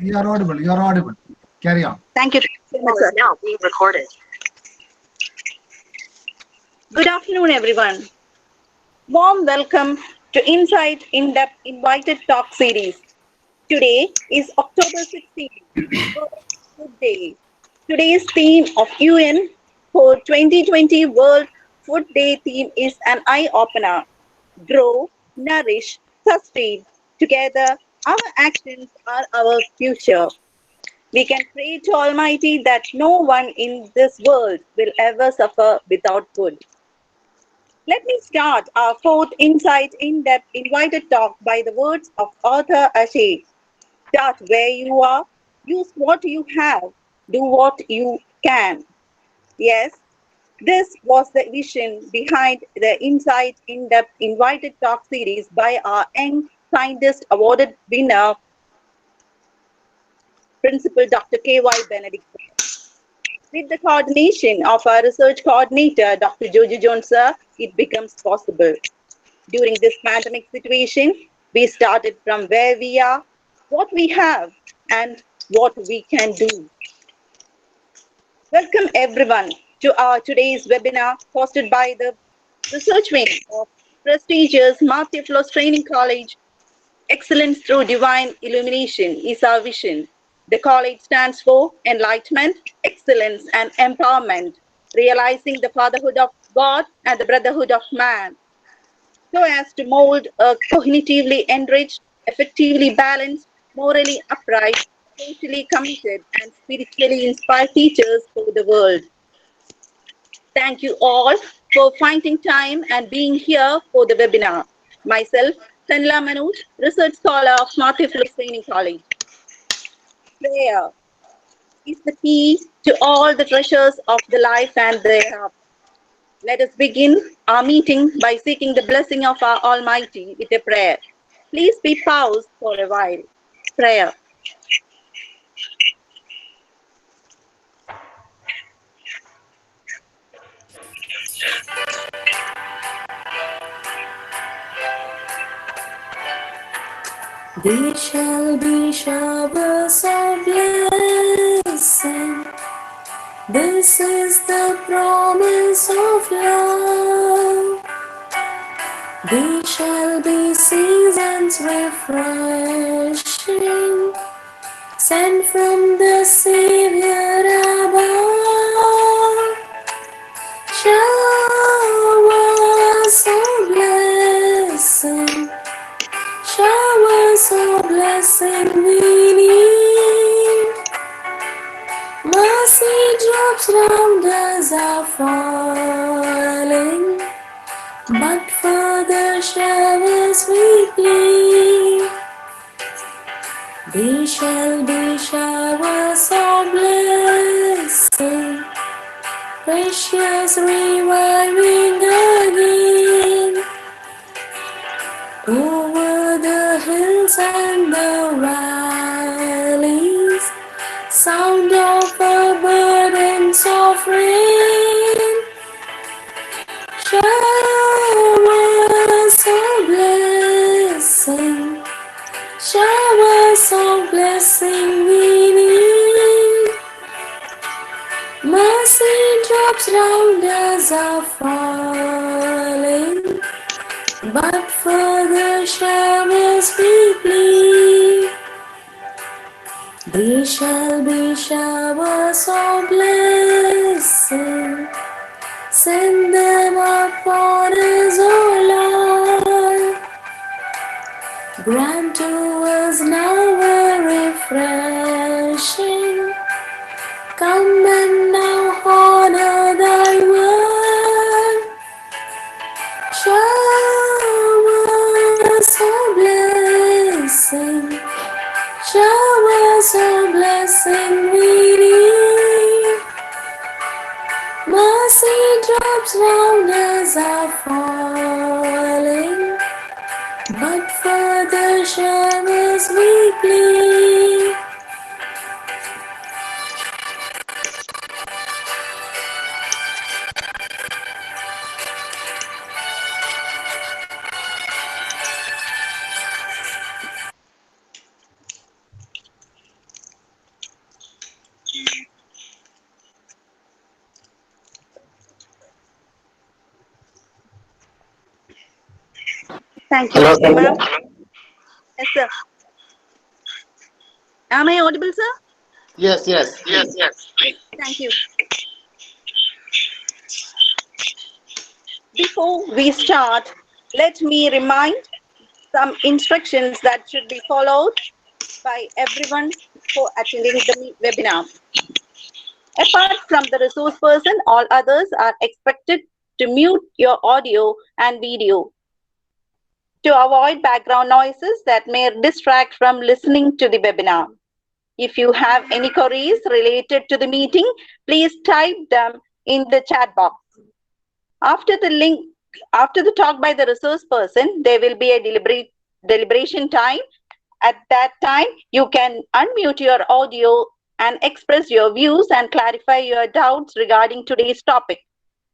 You are audible. You are audible. Carry on. Thank you. Is now being recorded. Good afternoon, everyone. Warm welcome to Insight In-Depth Invited Talk Series. Today is October 16th, World Food Day. Today's theme of UN for 2020 World Food Day theme is an eye-opener. Grow, nourish, sustain. Together, our actions are our future. We can pray to Almighty that no one in this world will ever suffer without food. Let me start our fourth Insight In-Depth Invited Talk by the words of author Acharya. Start where you are, use what you have, do what you can. Yes, this was the vision behind the Insight In-Depth Invited Talk series by our Young Scientist Awarded winner, Principal Dr. K.Y. Benedict. With the coordination of our research coordinator, Dr. Joji Jones, it becomes possible. During this pandemic situation, we started from where we are, what we have, and what we can do. Welcome everyone to our today's webinar hosted by the research wing of prestigious Theophilus Training College. Excellence through divine illumination is our vision. The college stands for enlightenment, excellence, and empowerment, realizing the fatherhood of God and the brotherhood of man, so as to mold a cognitively enriched, effectively balanced, morally upright, socially committed, and spiritually inspired teachers for the world. Thank you all for finding time and being here for the webinar. Myself, Sanla Manoj, Research Scholar of Theophilus Training College. Prayer is the key to all the treasures of the life and thereafter. Let us begin our meeting by seeking the blessing of our Almighty with a prayer. Please be paused for a while. Prayer. There shall be showers of blessing. This is the promise of love. There shall be seasons refreshing, sent from the Savior above. Showers of blessing. Showers of blessing we need. Mercy drops round us are falling, but for the showers we plead. There shall be showers of blessing, precious reviving again. Over the hills and the valleys, sound of a burdens of rain. Showers of blessing, showers of blessing we need. Mercy drops round us are falling, but for the showers we plead. There shall be showers of blessing, send them upon us, O Lord. Grant to us now a refreshing, come and now honor thy word. Showers of blessing, showers of blessing we need. Mercy drops round us are falling, but for the showers we plead. Thank you, ma'am. Yes, sir. Am I audible, sir? Yes, yes. Thank you. Before we start, let me remind some instructions that should be followed by everyone for attending the webinar. Apart from the resource person, all others are expected to mute your audio and video to avoid background noises that may distract from listening to the webinar. If you have any queries related to the meeting, please type them in the chat box. After the talk by the resource person, there will be a deliberation time. At that time, you can unmute your audio and express your views and clarify your doubts regarding today's topic.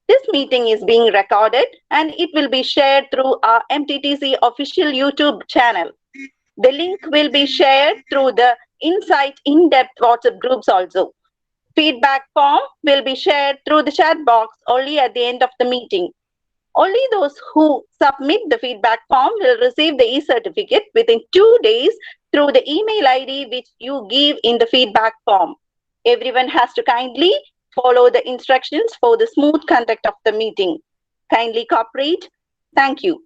This meeting is being recorded and it will be shared through our MTTC official YouTube channel. The link will be shared through the Insight Indepth WhatsApp groups also. Feedback form will be shared through the chat box only at the end of the meeting. Only those who submit the feedback form will receive the e-certificate within 2 days through the email ID which you give in the feedback form. Everyone has to kindly follow the instructions for the smooth conduct of the meeting. Kindly cooperate. Thank you.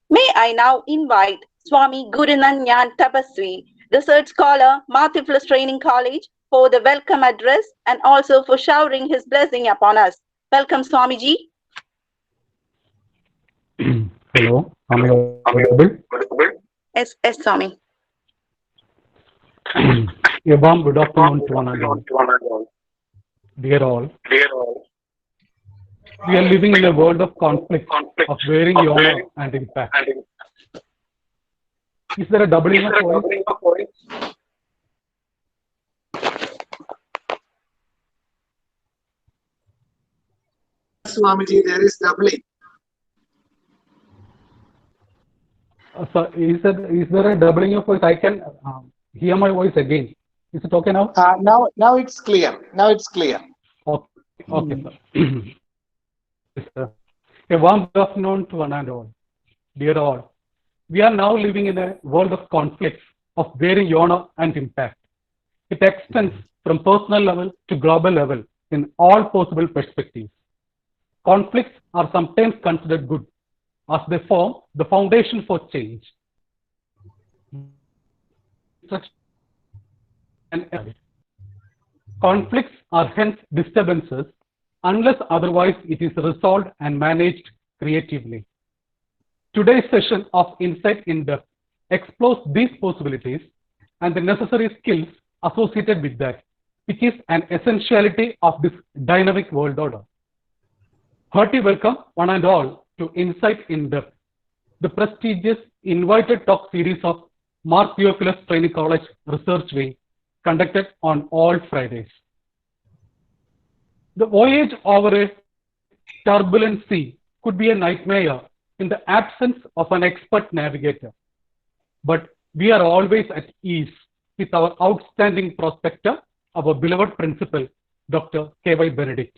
May I now invite Swami Gurunanyan Tapaswi, research scholar, Theophilus Training College, for the welcome address and also for showering his blessing upon us. Welcome, Swamiji. Hello, am I audible? Yes, Swami. A warm good afternoon to one and all. Dear all, we are living in a world of conflict, of varying honor and impact. Is there a doubling of voice? Swamiji, there is doubling. So is there a doubling of voice? I can hear my voice again. Is it okay now? Now it's clear. Okay, sir. Yes, sir. A warm good afternoon to one and all. Dear all, we are now living in a world of conflicts of varying honor and impact. It extends from personal level to global level in all possible perspectives. Conflicts are sometimes considered good as they form the foundation for change. Conflicts are hence disturbances unless otherwise it is resolved and managed creatively. Today's session of Insight Indepth explores these possibilities and the necessary skills associated with that, which is an essentiality of this dynamic world order. Hearty welcome, one and all, to Insight Indepth, the prestigious invited talk series of Theophilus Training College Research Wing, conducted on all Fridays. The voyage over a turbulent sea could be a nightmare in the absence of an expert navigator. But we are always at ease with our outstanding prospector, our beloved principal, Dr. K.Y. Benedict.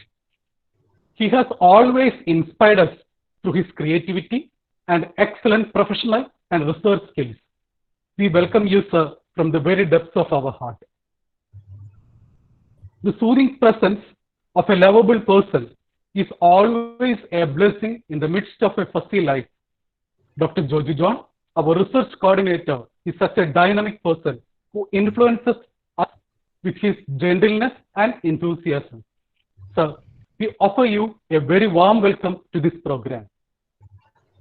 He has always inspired us through his creativity and excellent professional and research skills. We welcome you, sir, from the very depths of our heart. The soothing presence of a lovable person is always a blessing in the midst of a fussy life. Dr. Joji John, our research coordinator, is such a dynamic person who influences us with his gentleness and enthusiasm. Sir, we offer you a very warm welcome to this program.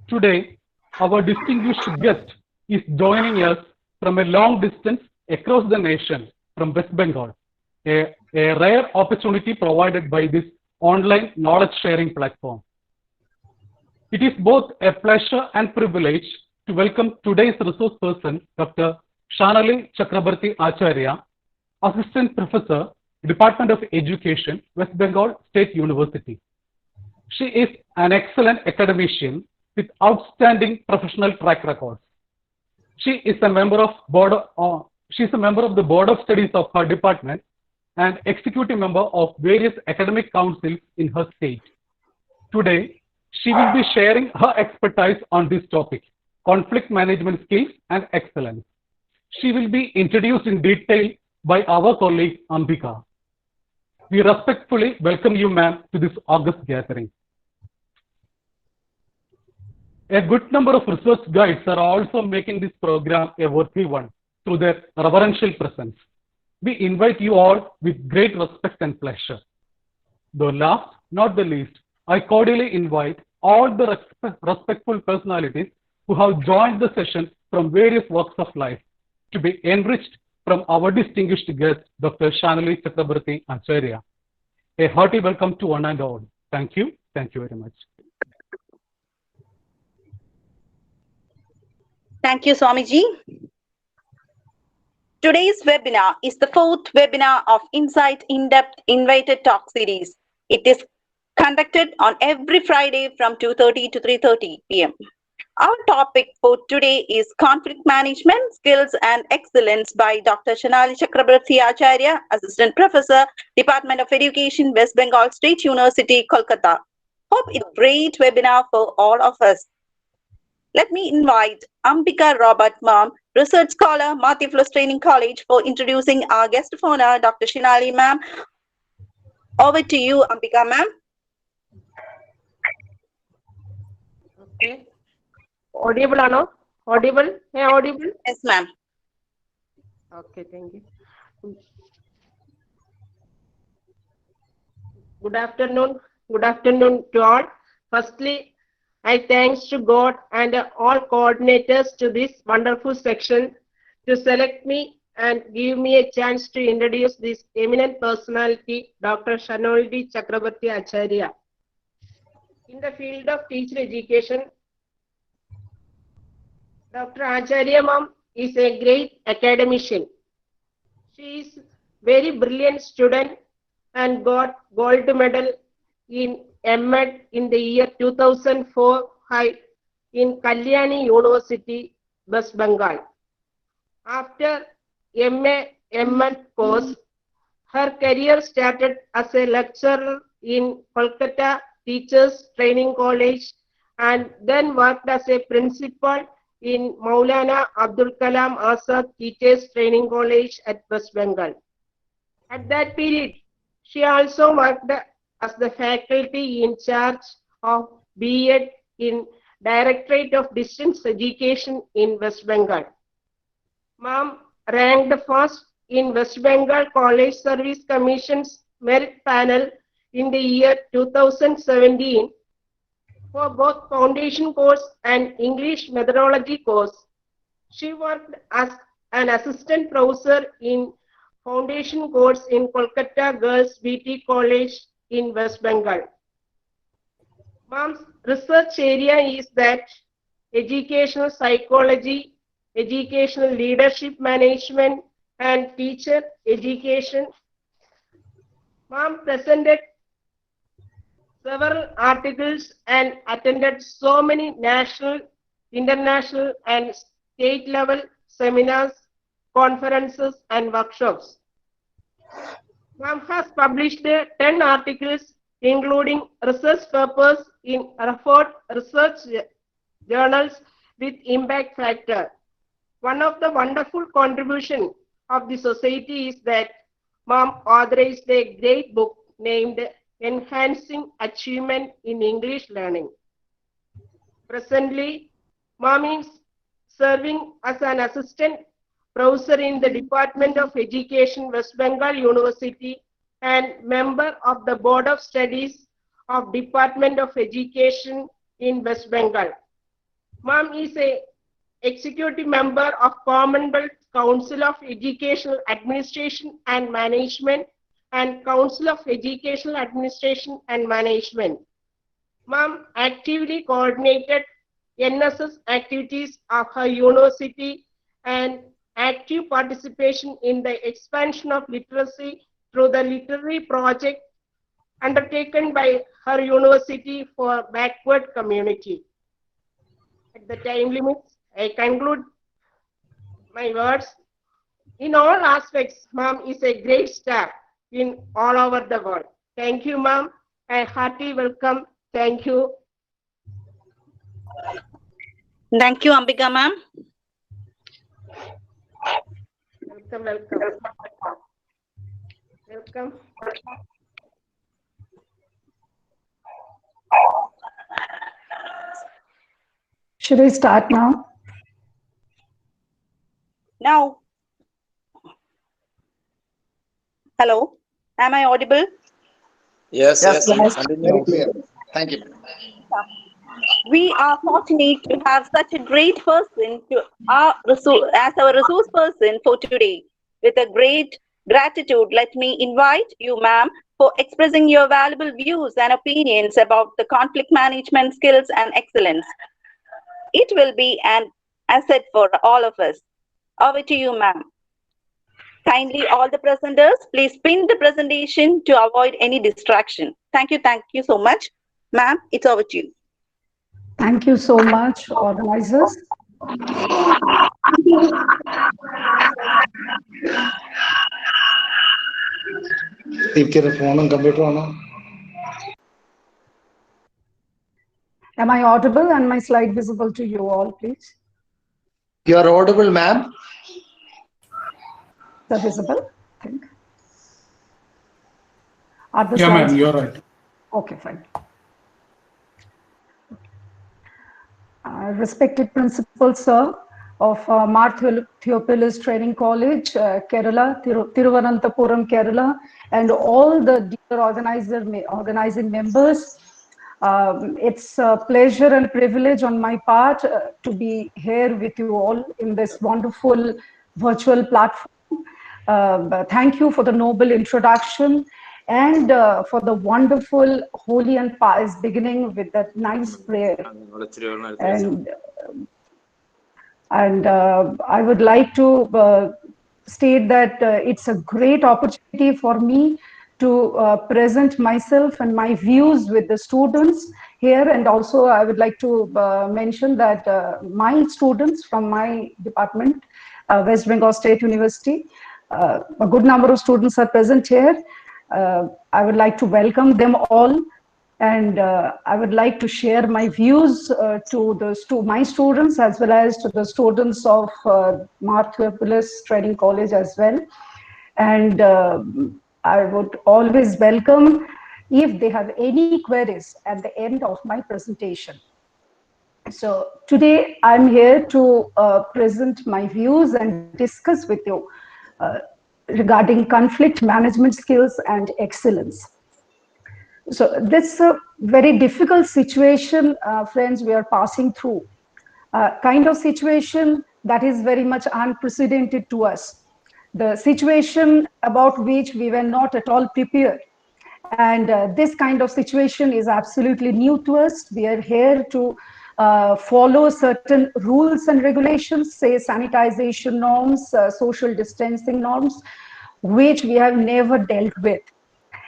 Today, our distinguished guest is joining us from a long distance across the nation from West Bengal, a rare opportunity provided by this online knowledge sharing platform. It is both a pleasure and privilege to welcome today's resource person, Dr. Shnaoli Chakraborty Acharya, Assistant Professor, Department of Education, West Bengal State University. She is an excellent academician with outstanding professional track records. She is a member of the Board of Studies of her department and executive member of various academic councils in her state. Today, she will be sharing her expertise on this topic, conflict management skills and excellence. She will be introduced in detail by our colleague Ambika. We respectfully welcome you, ma'am, to this August gathering. A good number of research guides are also making this program a worthy one through their reverential presence. We invite you all with great respect and pleasure. Though last, not the least, I cordially invite all the respectful personalities who have joined the session from various walks of life to be enriched from our distinguished guest, Dr. Shnaoli Chakraborty Acharya. A hearty welcome to one and all. Thank you. Thank you very much. Thank you, Swamiji. Today's webinar is the fourth webinar of Insight In-Depth Invited Talk series. It is conducted on every Friday from 2:30 to 3:30 p.m. Our topic for today is Conflict Management Skills and Excellence by Dr. Shnaoli Chakraborty Acharya, Assistant Professor, Department of Education, West Bengal State University, Kolkata. Hope it's a great webinar for all of us. Let me invite Ambika Robert, ma'am, research scholar, Theophilus Training College, for introducing our guest of honor, Dr. Shnaoli, ma'am. Over to you, Ambika, ma'am. Okay. Audible or no? Audible? Yeah, audible? Yes, ma'am. Okay, thank you. Good afternoon. Good afternoon to all. Firstly, I thanks to God and all coordinators to this wonderful section to select me and give me a chance to introduce this eminent personality, Dr. Shnaoli Chakraborty Acharya. In the field of teacher education, Dr. Acharya ma'am is a great academician. She is very brilliant student and got gold medal in MEd in the year 2004 in Kalyani University, West Bengal. After MA MEd course, her career started as a lecturer in Kolkata Teachers Training College and then worked as a principal in Maulana Abdul Kalam Azad Teachers Training College at West Bengal. At that period, she also worked as the faculty in charge of B.Ed in Directorate of Distance Education in West Bengal. Ma'am ranked first in West Bengal College Service Commission's Merit Panel in the year 2017 for both Foundation course and English Methodology course. She worked as an assistant professor in Foundation course in Kolkata Girls BT College in West Bengal. Ma'am's research area is that educational psychology, educational leadership management, and teacher education. Ma'am presented several articles and attended so many national, international, and state level seminars, conferences, and workshops. Ma'am has published 10 articles, including research papers in referred research journals with impact factor. One of the wonderful contributions of the society is that Ma'am authorized a great book named Enhancing Achievement in English Learning. Presently, Ma'am is serving as an assistant professor in the Department of Education, West Bengal University, and member of the Board of Studies of Department of Education in West Bengal. Ma'am is a executive member of Commonwealth Council of Educational Administration and Management and Council of Educational Administration and Management. Ma'am actively coordinated NSS activities of her university and active participation in the expansion of literacy through the literary project undertaken by her university for backward community. At the time limits, I conclude my words. In all aspects, Ma'am is a great star in all over the world. Thank you, ma'am. A hearty welcome. Thank you. Thank you, Ambika ma'am. Welcome, welcome. Welcome. Should I start now? Now. Hello, am I audible? Yes, Yes, yes. very clear. Thank you. We are fortunate to have such a great person to as our resource person for today. With a great gratitude, let me invite you, ma'am, for expressing your valuable views and opinions about the conflict management skills and excellence. It will be an asset for all of us. Over to you, ma'am. Kindly, all the presenters, please pin the presentation to avoid any distraction. Thank you so much. Ma'am, it's over to you. Thank you so much, organizers. Am I audible and my slide visible to you all, please? You are audible, ma'am. They're visible, I think. Are the Yeah, slides? ma'am, you're right. Okay, fine. Respected principal, sir, of Theophilus Training College, Kerala, Thiruvananthapuram, Kerala, and all the dear organizing members. It's a pleasure and privilege on my part to be here with you all in this wonderful virtual platform. Thank you for the noble introduction and for the wonderful holy and pious beginning with that nice prayer. And I would like to state that it's a great opportunity for me to present myself and my views with the students here. And also I would like to mention that my students from my department, West Bengal State University, a good number of students are present here. I would like to welcome them all. And I would like to share my views to my students as well as to the students of Theophilus Training College as well. And I would always welcome if they have any queries at the end of my presentation. So today I'm here to present my views and discuss with you regarding conflict management skills and excellence. So this is a very difficult situation, friends, we are passing through. Kind of situation that is very much unprecedented to us. The situation about which we were not at all prepared. And this kind of situation is absolutely new to us. We are here to follow certain rules and regulations, say sanitization norms, social distancing norms, which we have never dealt with.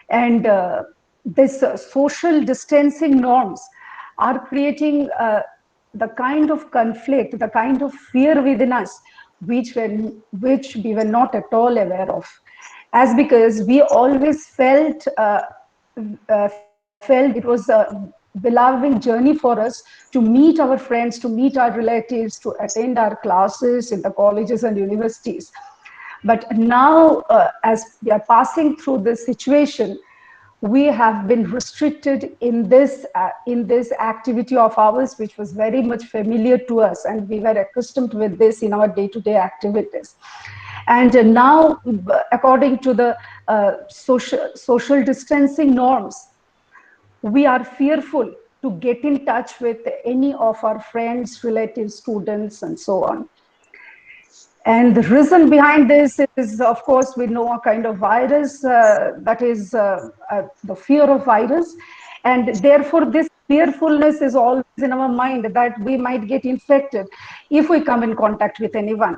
And this social distancing norms are creating the kind of conflict, the kind of fear within us, which we were not at all aware of. As because we always felt it was a beloved journey for us to meet our friends, to meet our relatives, to attend our classes in the colleges and universities. But now, as we are passing through this situation, we have been restricted in this activity of ours, which was very much familiar to us, and we were accustomed with this in our day-to-day activities. And now, according to the social distancing norms, we are fearful to get in touch with any of our friends, relatives, students, and so on. And the reason behind this is, of course, we know a kind of virus, that is the fear of virus. And therefore, this fearfulness is always in our mind that we might get infected if we come in contact with anyone.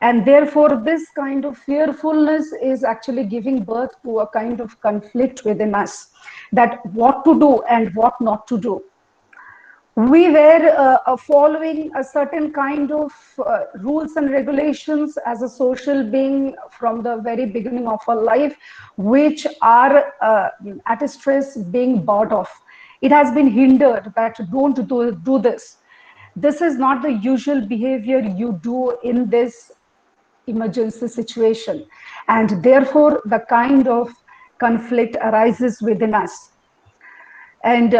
And therefore, this kind of fearfulness is actually giving birth to a kind of conflict within us, that what to do and what not to do. We were following a certain kind of rules and regulations as a social being from the very beginning of our life, which are at a stress being bought off. It has been hindered that don't do this. This is not the usual behavior you do in this emergency situation, and therefore the kind of conflict arises within us. And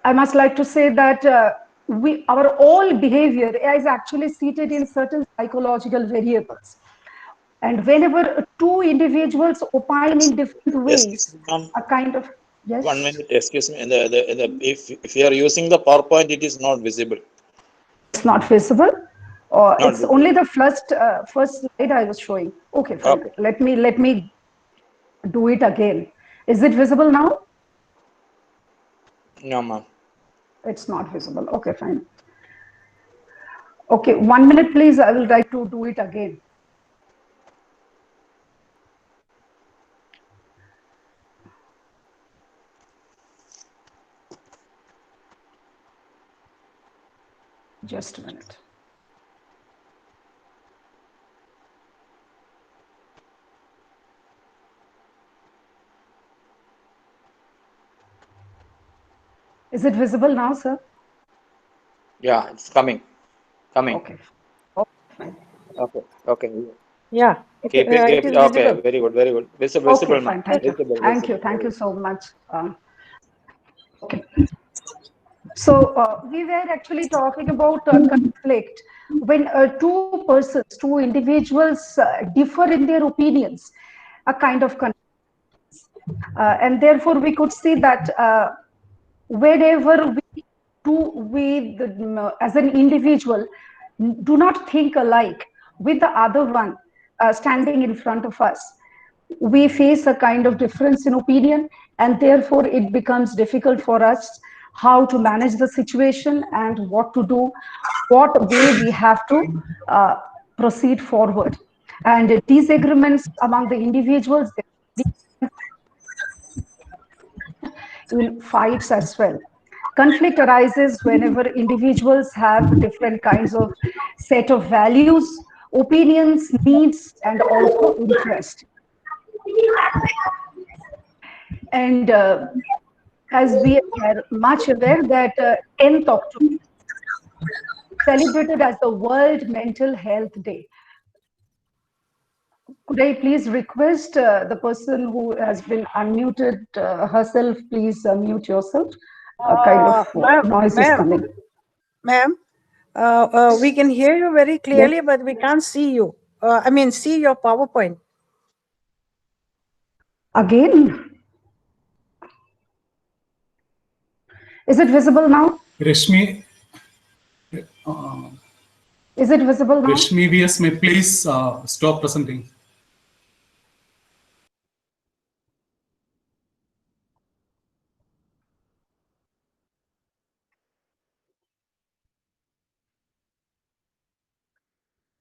I must like to say that our all behavior is actually seated in certain psychological variables, and whenever two individuals opine in different ways, a kind of yes. 1 minute, excuse me. If you are using the PowerPoint, it is not visible. It's not visible, or Not it's visible. only the first slide I was showing. Okay, fine. Okay. Let me do it again. Is it visible now? No, ma'am. It's not visible. Okay, fine. Okay, 1 minute, please. I will try to do it again. Just a minute. Is it visible now, sir? Yeah, it's coming. Okay. Okay. Yeah. Keep It it. is Okay, visible. very good. Visible, Okay, ma'am. fine. Thank you. Visible, Thank visible. you. Thank you so much. Okay. So we were actually talking about conflict when two persons, two individuals differ in their opinions, a kind of conflict. And therefore we could see that whenever we as an individual do not think alike with the other one standing in front of us, we face a kind of difference in opinion, and therefore it becomes difficult for us how to manage the situation and what to do, what way we have to proceed forward. And disagreements among the individuals in fights as well. Conflict arises whenever individuals have different kinds of set of values, opinions, needs, and also interest. And as we are much aware that 10th October celebrated as the World Mental Health Day. Could I please request the person who has been unmuted herself, please mute yourself? Kind of noise is coming. Ma'am, we can hear you very clearly, but we can't see you. See your PowerPoint. Again? Is it visible now? Rashmi, Is it visible now? Rashmi VS, may please stop presenting.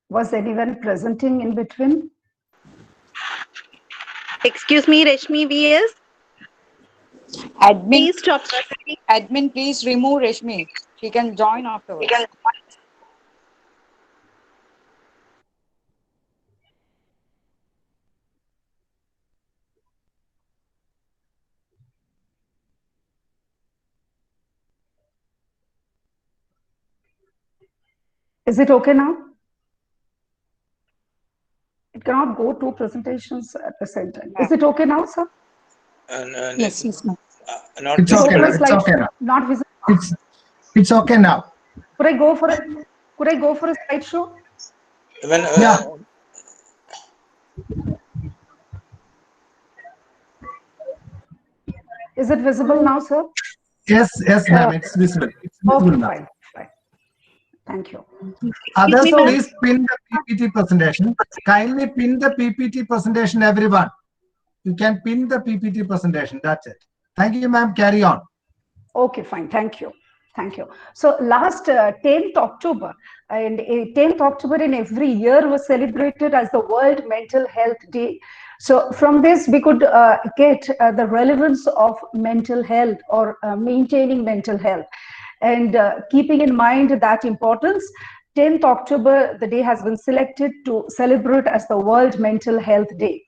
Was anyone presenting in between? Excuse me, Rashmi VS. Admin, Please stop presenting. admin, please remove Rashmi. She can join afterwards. Is it okay now? It cannot go two presentations at the same time. Is it okay now, sir? Yes, ma'am. Not It's okay. visible. It's okay now. Not visible. It's okay now. Could I go for a slideshow? Yeah. Is it visible now, sir? Yes, ma'am. It's visible. It's visible Okay, now. fine. Thank you. Others, me, ma'am. please pin the PPT presentation. Kindly pin the PPT presentation, everyone. You can pin the PPT presentation. That's it. Thank you, ma'am. Carry on. Okay, fine. Thank you. So last 10th October, and 10th October in every year was celebrated as the World Mental Health Day. So from this, we could get the relevance of mental health or maintaining mental health. And keeping in mind that importance, 10th October, the day has been selected to celebrate as the World Mental Health Day.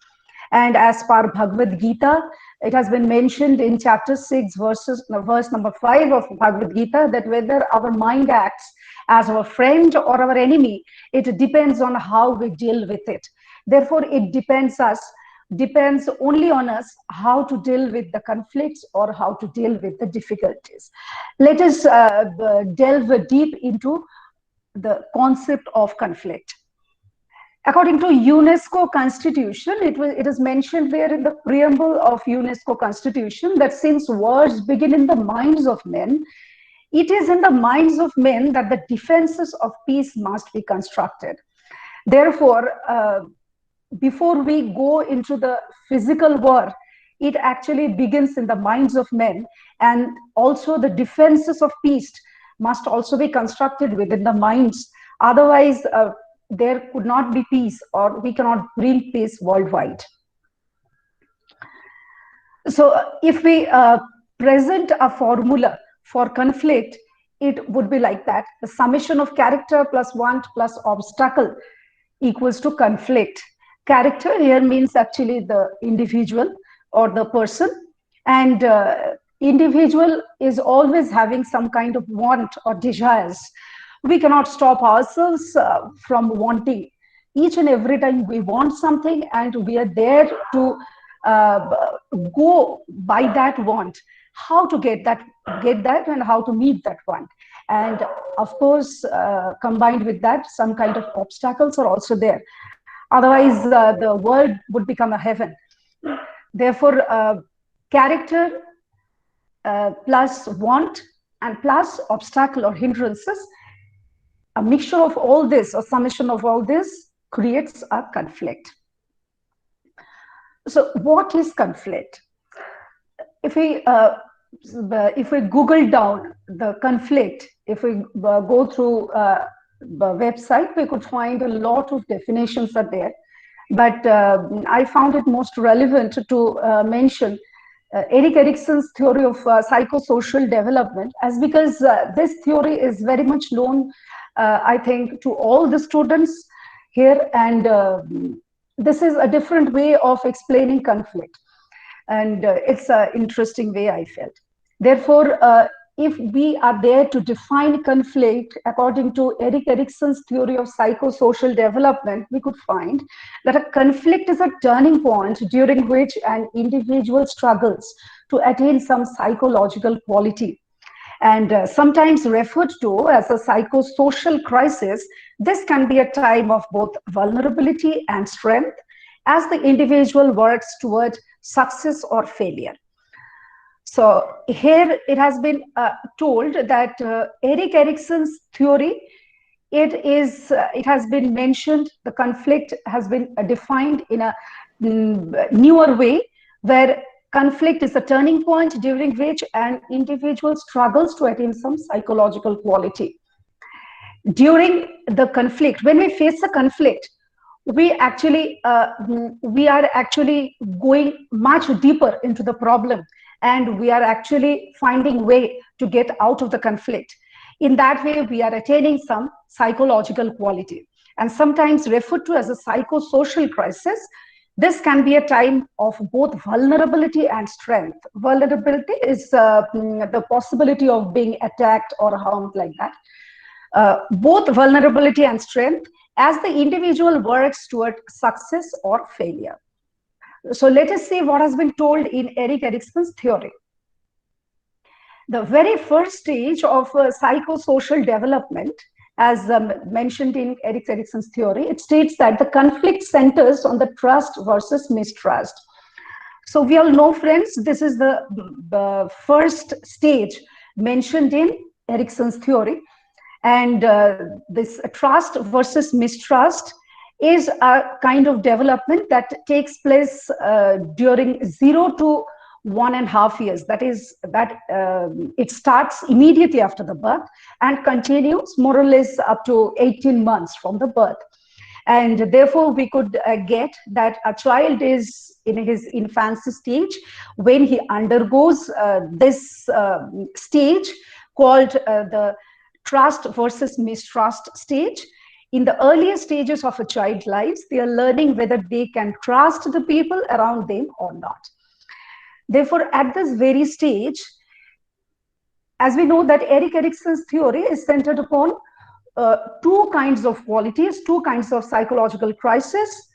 And as per Bhagavad Gita, it has been mentioned in chapter 6, verse number 5 of Bhagavad Gita, that whether our mind acts as our friend or our enemy, it depends on how we deal with it. Therefore, it depends only on us how to deal with the conflicts or how to deal with the difficulties. Let us delve deep into the concept of conflict. According to UNESCO Constitution, it is mentioned there in the preamble of UNESCO Constitution that since wars begin in the minds of men, it is in the minds of men that the defenses of peace must be constructed. Therefore, before we go into the physical war, it actually begins in the minds of men, and also the defenses of peace must also be constructed within the minds. Otherwise, there could not be peace, or we cannot bring peace worldwide. So if we present a formula for conflict, it would be like that: the summation of character plus want plus obstacle equals to conflict. Character here means actually the individual or the person, and individual is always having some kind of want or desires. We cannot stop ourselves from wanting. Each and every time we want something, and we are there to go by that want. How to get that, and how to meet that want. And of course, combined with that, some kind of obstacles are also there. Otherwise, the world would become a heaven. Therefore, character plus want and plus obstacle or hindrances, a mixture of all this, or summation of all this, creates a conflict. So what is conflict? If we Google down the conflict, if we go through the website, we could find a lot of definitions are there. But I found it most relevant to mention Erik Erikson's theory of psychosocial development, as because this theory is very much known, I think, to all the students here, and this is a different way of explaining conflict, and it's an interesting way, I felt. Therefore, if we are there to define conflict according to Erik Erikson's theory of psychosocial development, we could find that a conflict is a turning point during which an individual struggles to attain some psychological quality. And sometimes referred to as a psychosocial crisis, this can be a time of both vulnerability and strength as the individual works toward success or failure. So here it has been told that Erik Erikson's theory, it has been mentioned, the conflict has been defined in a newer way, where conflict is a turning point during which an individual struggles to attain some psychological quality. During the conflict, when we face a conflict, we are actually going much deeper into the problem, and we are actually finding way to get out of the conflict. In that way, we are attaining some psychological quality, and sometimes referred to as a psychosocial crisis. This can be a time of both vulnerability and strength. Vulnerability is the possibility of being attacked or harmed, like that. Both vulnerability and strength as the individual works toward success or failure. So let us see what has been told in Erik Erikson's theory. The very first stage of psychosocial development, as mentioned in Erik Erikson's theory, it states that the conflict centers on the trust versus mistrust. So we all know, friends, this is the first stage mentioned in Erikson's theory. And this trust versus mistrust is a kind of development that takes place during 0 to 1.5 years. That is, it starts immediately after the birth and continues more or less up to 18 months from the birth. And therefore, we could get that a child is in his infancy stage. When he undergoes this stage, called the trust versus mistrust stage. In the earlier stages of a child's lives, they are learning whether they can trust the people around them or not. Therefore, at this very stage, as we know that Erik Erikson's theory is centered upon two kinds of qualities, two kinds of psychological crisis,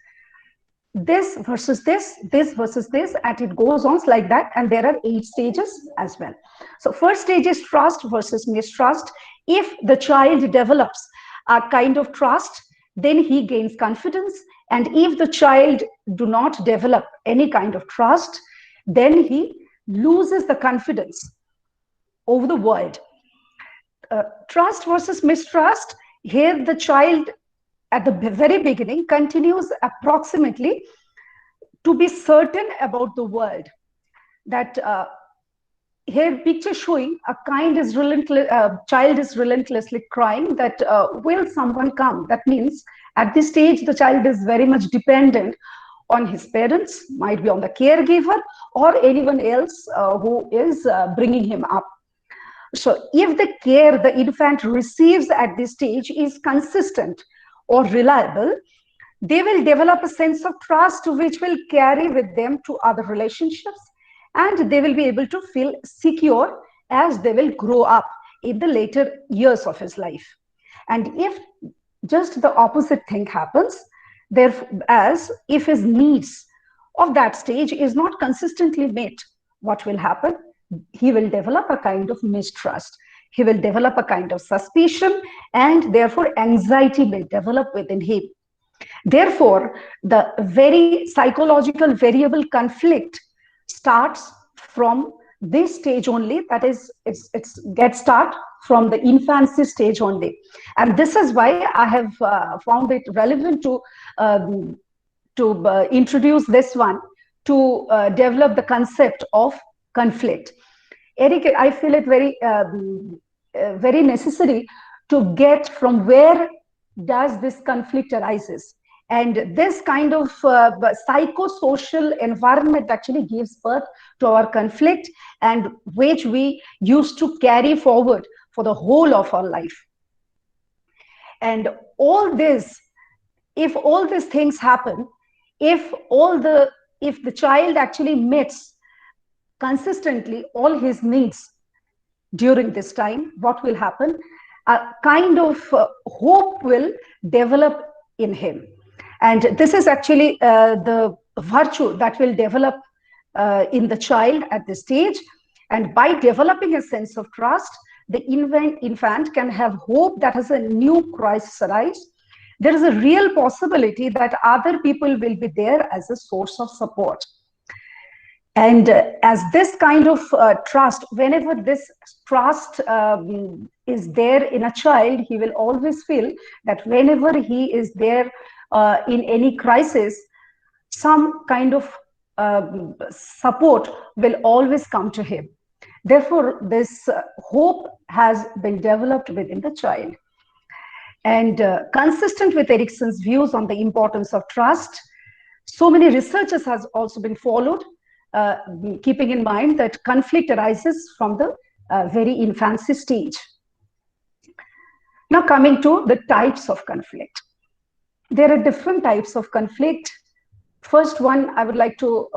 this versus this versus this, and it goes on like that, and there are 8 stages as well. So first stage is trust versus mistrust. If the child develops a kind of trust, then he gains confidence, and if the child do not develop any kind of trust, then he loses the confidence over the world. Trust versus mistrust, here the child at the very beginning continues approximately to be certain about the world. That here picture showing a child is relentlessly crying that will someone come? That means at this stage the child is very much dependent on his parents, might be on the caregiver or anyone else who is bringing him up. So if the care the infant receives at this stage is consistent or reliable, they will develop a sense of trust which will carry with them to other relationships, and they will be able to feel secure as they will grow up in the later years of his life. And if just the opposite thing happens, as if his needs of that stage is not consistently met, what will happen? He will develop a kind of mistrust. He will develop a kind of suspicion, and therefore anxiety will develop within him. Therefore, the very psychological variable conflict starts from this stage only, that is, it's get start from the infancy stage only. And this is why I have found it relevant to introduce this one, to develop the concept of conflict. Erik, I feel it very necessary to get from where does this conflict arises. And this kind of psychosocial environment actually gives birth to our conflict, and which we used to carry forward for the whole of our life. And all this, if all these things happen, if the child actually meets consistently all his needs during this time, what will happen? A kind of hope will develop in him. And this is actually the virtue that will develop in the child at this stage. And by developing a sense of trust, the infant can have hope that as a new crisis arises, there is a real possibility that other people will be there as a source of support. And as this kind of trust, whenever this trust is there in a child, he will always feel that whenever he is there in any crisis, some kind of support will always come to him. Therefore, this hope has been developed within the child. And consistent with Erikson's views on the importance of trust, so many researchers has also been followed, keeping in mind that conflict arises from the very infancy stage. Now coming to the types of conflict. There are different types of conflict. First one I would like to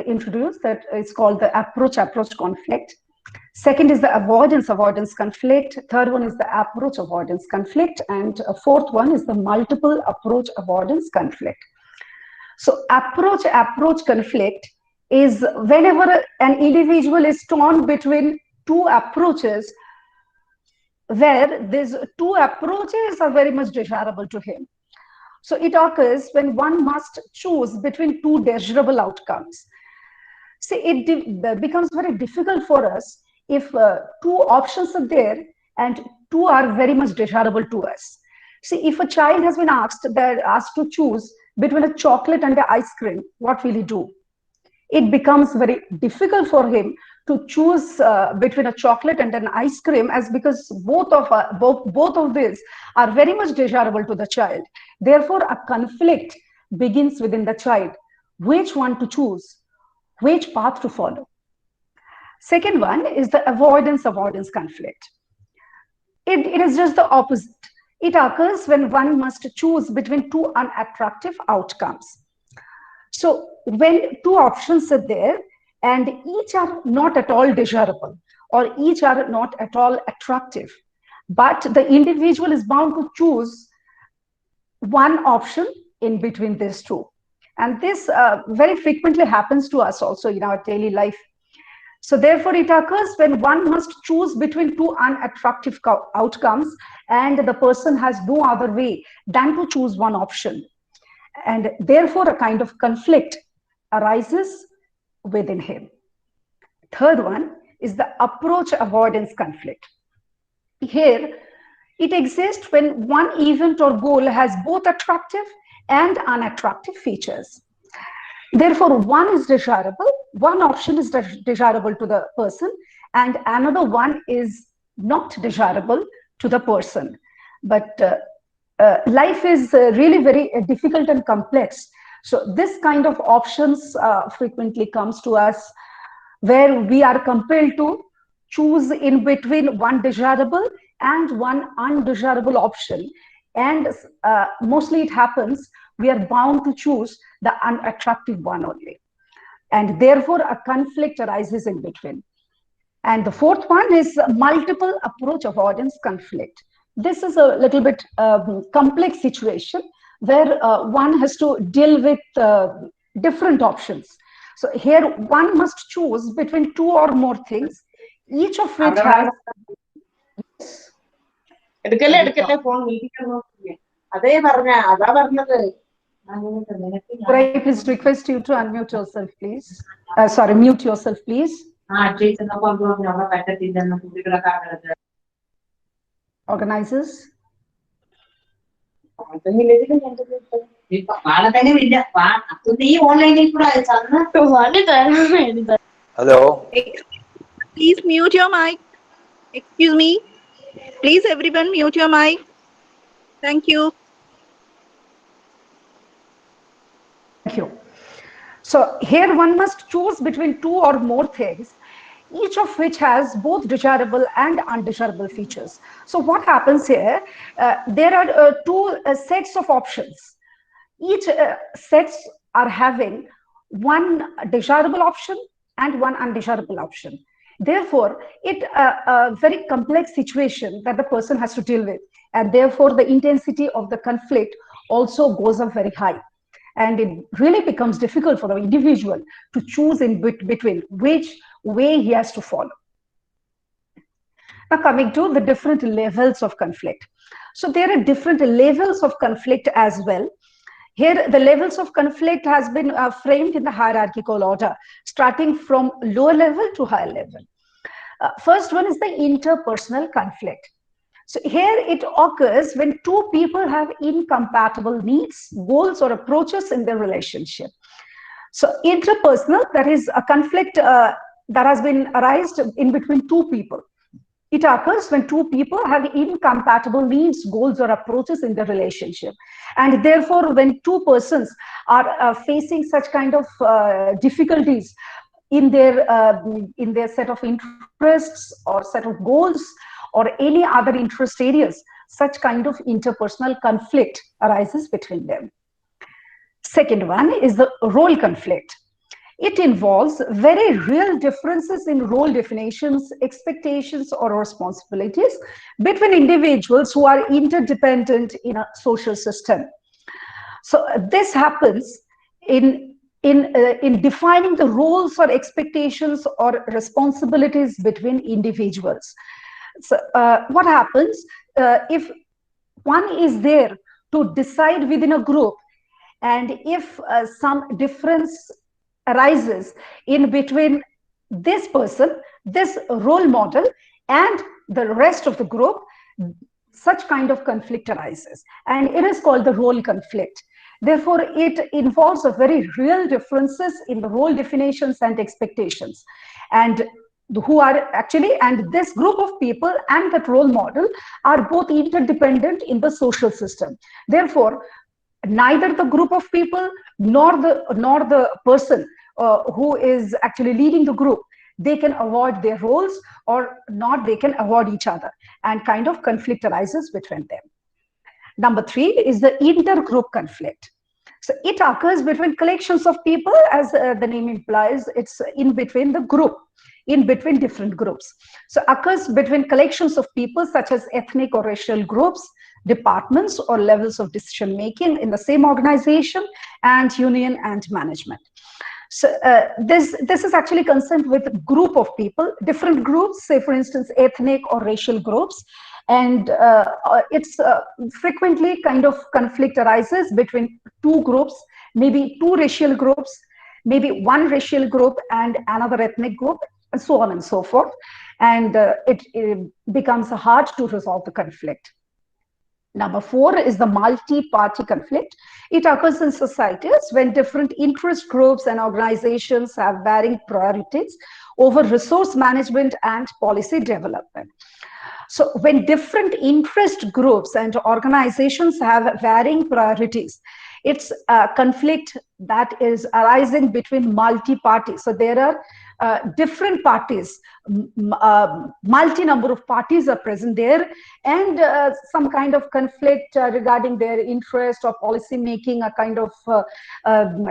introduce, that is called the approach conflict. Second is the avoidance conflict. Third one is the approach avoidance conflict. And a fourth one is the multiple approach avoidance conflict. So approach conflict is whenever an individual is torn between two approaches, where these two approaches are very much desirable to him. So it occurs when one must choose between two desirable outcomes. See, it becomes very difficult for us if two options are there and two are very much desirable to us. See, if a child has been asked to choose between a chocolate and an ice cream, what will he do? It becomes very difficult for him to choose between a chocolate and an ice cream, as because both of these are very much desirable to the child. Therefore, a conflict begins within the child. Which one to choose? Which path to follow? Second one is the avoidance conflict. It is just the opposite. It occurs when one must choose between two unattractive outcomes. So when two options are there and each are not at all desirable or each are not at all attractive, but the individual is bound to choose one option in between these two. And this very frequently happens to us also in our daily life. So therefore, it occurs when one must choose between two unattractive outcomes and the person has no other way than to choose one option. And therefore, a kind of conflict arises within him. Third one is the approach avoidance conflict. Here, it exists when one event or goal has both attractive and unattractive features. Therefore, one is desirable, one option is desirable to the person, and another one is not desirable to the person. But life is really very difficult and complex. So this kind of options frequently comes to us where we are compelled to choose in between one desirable and one undesirable option. And mostly it happens, we are bound to choose the unattractive one only. And therefore, a conflict arises in between. And the fourth one is multiple approach avoidance conflict. This is a little bit complex situation where one has to deal with different options. So here one must choose between two or more things, each of which has... Could I please request you to unmute yourself, please? Sorry, mute yourself, please. Organizers. Hello. Please mute your mic. Excuse me. Please, everyone, mute your mic. Thank you. Thank you. So here one must choose between two or more things, each of which has both desirable and undesirable features. So what happens here? There are two sets of options. Each sets are having one desirable option and one undesirable option. Therefore, it's a very complex situation that the person has to deal with. And therefore, the intensity of the conflict also goes up very high. And it really becomes difficult for the individual to choose in between which way he has to follow. Now coming to the different levels of conflict. So there are different levels of conflict as well. Here the levels of conflict has been framed in the hierarchical order, starting from lower level to higher level. First one is the interpersonal conflict. So here it occurs when two people have incompatible needs, goals, or approaches in their relationship. So interpersonal, that is a conflict that has been arised in between two people. It occurs when two people have incompatible needs, goals, or approaches in their relationship. And therefore, when two persons are facing such kind of difficulties in their set of interests or set of goals, or any other interest areas, such kind of interpersonal conflict arises between them. Second one is the role conflict. It involves very real differences in role definitions, expectations, or responsibilities between individuals who are interdependent in a social system. So this happens in defining the roles or expectations or responsibilities between individuals. So what happens if one is there to decide within a group, and if some difference arises in between this person, this role model, and the rest of the group, such kind of conflict arises, and it is called the role conflict. Therefore, it involves a very real differences in the role definitions and expectations, and who are actually, and this group of people and that role model are both interdependent in the social system. Therefore, neither the group of people nor the person who is actually leading the group they can avoid their roles, or not, they can avoid each other, and kind of conflict arises between them. Number 3 is the intergroup conflict. So it occurs between collections of people, as the name implies. It's in between the group, in between different groups. So occurs between collections of people such as ethnic or racial groups, departments or levels of decision making in the same organization, and union and management. So this is actually concerned with a group of people, different groups, say for instance ethnic or racial groups, and it's frequently kind of conflict arises between two groups, maybe two racial groups, maybe one racial group and another ethnic group, and so on and so forth, and it becomes hard to resolve the conflict. Number 4 is the multi-party conflict. It occurs in societies when different interest groups and organizations have varying priorities over resource management and policy development. So when different interest groups and organizations have varying priorities, it's a conflict that is arising between multi-parties. So there are different parties, multi-number of parties are present there, and some kind of conflict regarding their interest or policy making, a kind of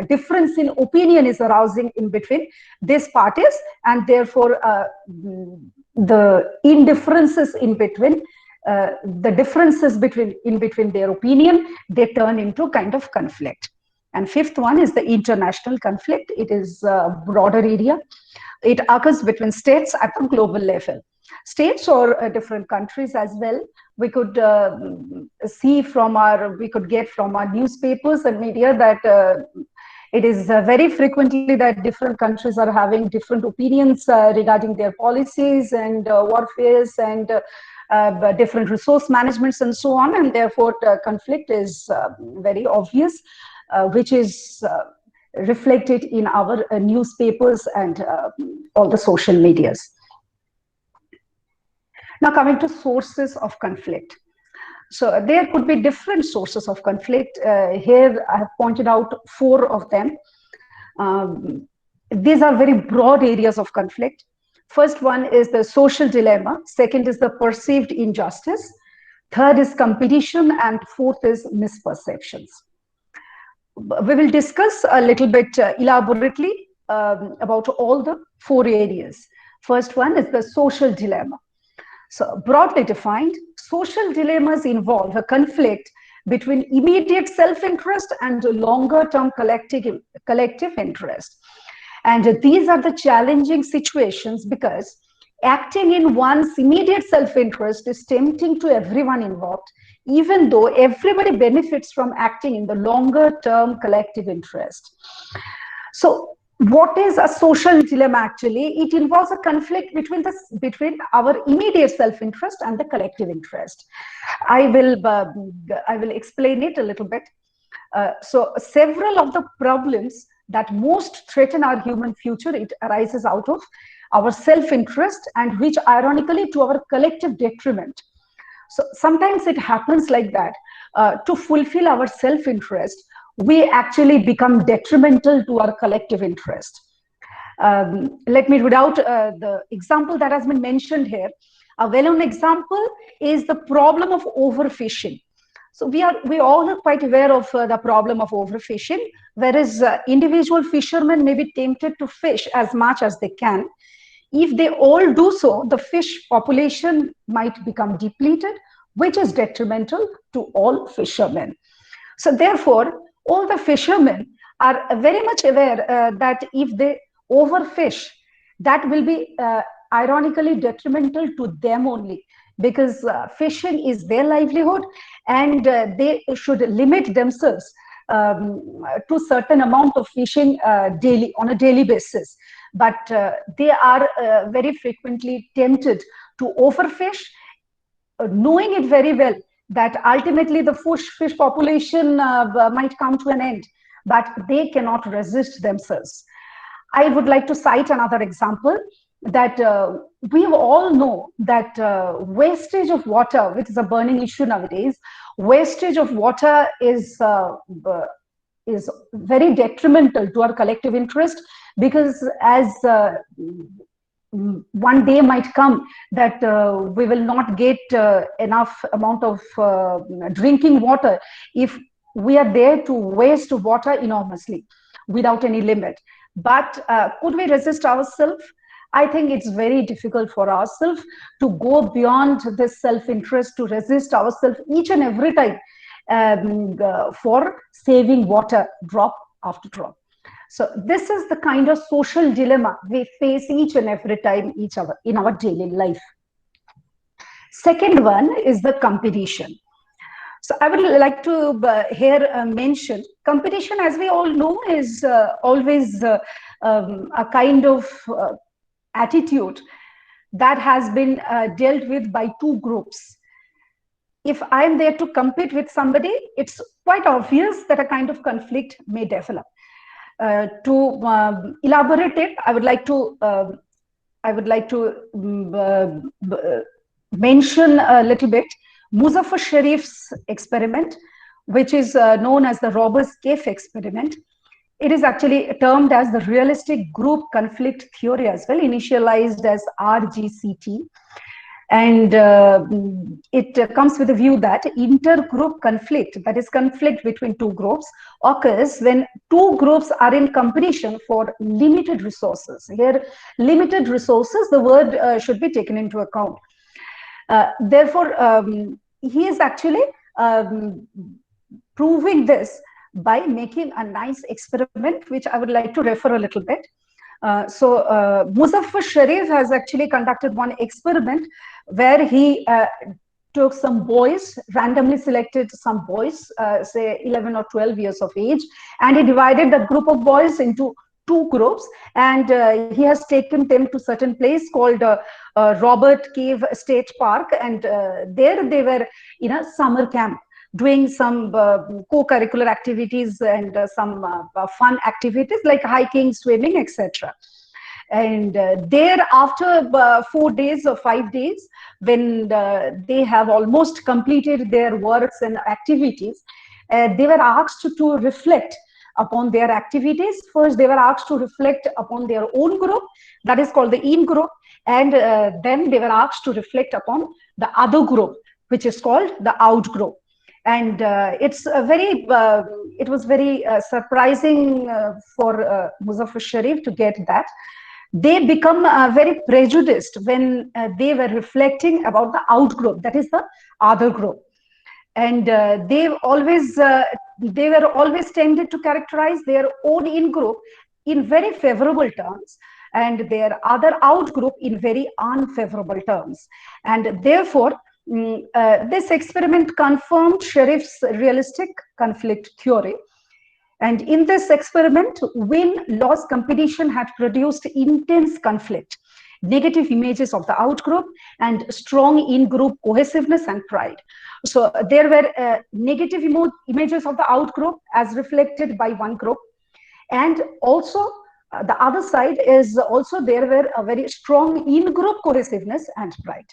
difference in opinion is arousing in between these parties, and therefore the indifferences in between, the differences in between their opinion, they turn into kind of conflict. And 5th one is the international conflict. It is a broader area. It occurs between states at the global level. States or different countries as well. We could see from we could get from our newspapers and media that it is very frequently that different countries are having different opinions regarding their policies and warfares and different resource managements and so on, and therefore the conflict is very obvious, which is reflected in our newspapers and all the social medias. Now coming to sources of conflict. So there could be different sources of conflict. Here I have pointed out 4 of them. These are very broad areas of conflict. First one is the social dilemma. Second is the perceived injustice. Third is competition, and 4th is misperceptions. We will discuss a little bit elaborately about all the 4 areas. First one is the social dilemma. So broadly defined, social dilemmas involve a conflict between immediate self-interest and longer-term collective interest. And these are the challenging situations because acting in one's immediate self-interest is tempting to everyone involved, even though everybody benefits from acting in the longer-term collective interest. So what is a social dilemma actually? It involves a conflict between our immediate self-interest and the collective interest. I will explain it a little bit. So several of the problems that most threaten our human future, it arises out of our self-interest, and which ironically to our collective detriment. So sometimes it happens like that. To fulfill our self-interest, we actually become detrimental to our collective interest. Let me read out the example that has been mentioned here. A well-known example is the problem of overfishing. So we all are quite aware of the problem of overfishing, whereas individual fishermen may be tempted to fish as much as they can. If they all do so, the fish population might become depleted, which is detrimental to all fishermen. So therefore, all the fishermen are very much aware that if they overfish, that will be ironically detrimental to them only, because fishing is their livelihood, and they should limit themselves to certain amount of fishing daily, on a daily basis. But they are very frequently tempted to overfish, knowing it very well that ultimately the fish population might come to an end, but they cannot resist themselves. I would like to cite another example that we all know that wastage of water, which is a burning issue nowadays, wastage of water is very detrimental to our collective interest, because as one day might come that we will not get enough amount of drinking water if we are there to waste water enormously without any limit. But could we resist ourselves? I think it's very difficult for ourselves to go beyond this self-interest, to resist ourselves each and every time for saving water drop after drop. So this is the kind of social dilemma we face each and every time in our daily life. Second one is the competition. So I would like to here mention competition, as we all know, is always a kind of attitude that has been dealt with by two groups. If I'm there to compete with somebody, it's quite obvious that a kind of conflict may develop. To elaborate it, I would like to mention a little bit Muzaffar Sharif's experiment, which is known as the Robbers Cave experiment. It is actually termed as the realistic group conflict theory as well, initialized as RGCT. And it comes with the view that intergroup conflict, that is conflict between two groups, occurs when two groups are in competition for limited resources. Here, limited resources, the word should be taken into account. Therefore, he is actually proving this by making a nice experiment, which I would like to refer a little bit. Muzaffar Sharif has actually conducted one experiment where he took some boys, randomly selected some boys, say 11 or 12 years of age, and he divided the group of boys into two groups, and he has taken them to certain place called Robert Cave State Park, and there they were in a summer camp doing some co-curricular activities and some fun activities like hiking, swimming, etc. And there, after 4 days or 5 days, when they have almost completed their works and activities, they were asked to reflect upon their activities. First, they were asked to reflect upon their own group, that is called the in group, and then they were asked to reflect upon the other group, which is called the out group. And it was very surprising for Muzaffar Sharif to get that. They become very prejudiced when they were reflecting about the out group, that is the other group. And they were always tended to characterize their own in group in very favorable terms and their other out group in very unfavorable terms. And therefore, this experiment confirmed Sharif's realistic conflict theory. And in this experiment, win-loss competition had produced intense conflict, negative images of the out group, and strong in-group cohesiveness and pride. So there were negative images of the out group as reflected by one group. And also the other side is also there were a very strong in-group cohesiveness and pride.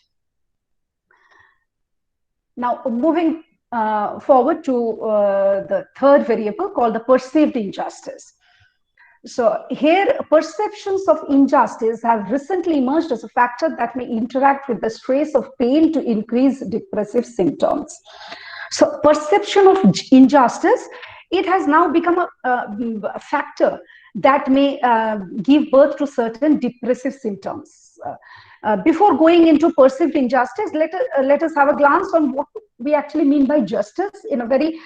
Now, moving forward to the third variable called the perceived injustice. So here, perceptions of injustice have recently emerged as a factor that may interact with the stress of pain to increase depressive symptoms. So perception of injustice, it has now become a factor that may give birth to certain depressive symptoms. Before going into perceived injustice, let us have a glance on what we actually mean by justice in a very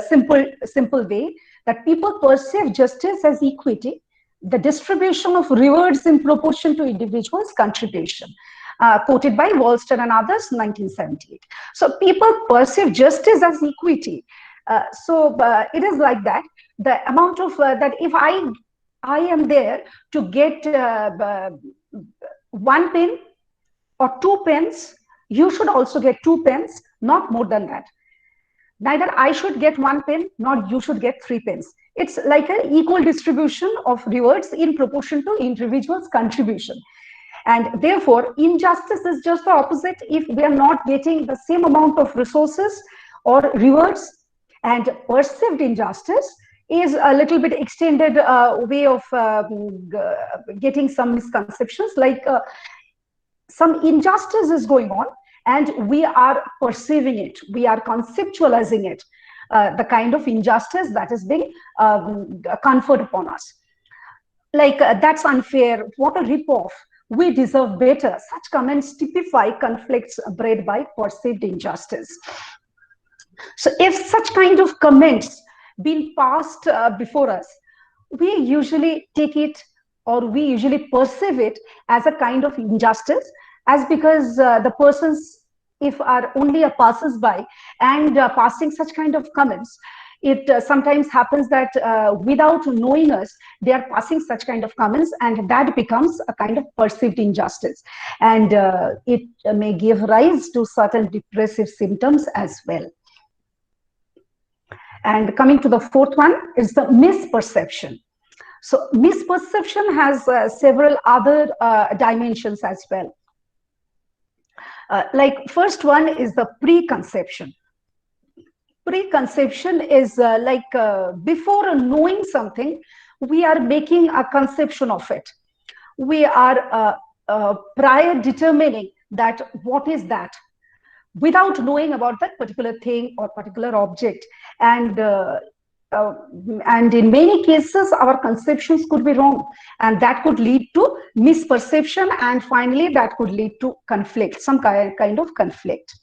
simple way, that people perceive justice as equity, the distribution of rewards in proportion to individuals' contribution, quoted by Wollston and others, 1978. So people perceive justice as equity. It is like that. The amount of that if I am there to get 1 pen or 2 pens, you should also get 2 pens, not more than that. Neither I should get 1 pen, nor you should get 3 pens. It's like an equal distribution of rewards in proportion to individuals' contribution. And therefore, injustice is just the opposite. If we are not getting the same amount of resources or rewards, and perceived injustice is a little bit extended way of getting some misconceptions, like some injustice is going on and we are perceiving it, we are conceptualizing it, the kind of injustice that is being conferred upon us. Like, that's unfair, what a rip-off, we deserve better. Such comments typify conflicts bred by perceived injustice. So if such kind of comments been passed before us, we usually take it, or we usually perceive it as a kind of injustice, as because the persons, if are only a passers-by and passing such kind of comments, it sometimes happens that without knowing us, they are passing such kind of comments, and that becomes a kind of perceived injustice, and it may give rise to certain depressive symptoms as well. And coming to the fourth one is the misperception. So misperception has several other dimensions as well. Like, first one is the preconception. Preconception is before knowing something, we are making a conception of it. We are prior determining that what is that, without knowing about that particular thing or particular object. And in many cases, our conceptions could be wrong, and that could lead to misperception, and finally that could lead to conflict, some kind of conflict.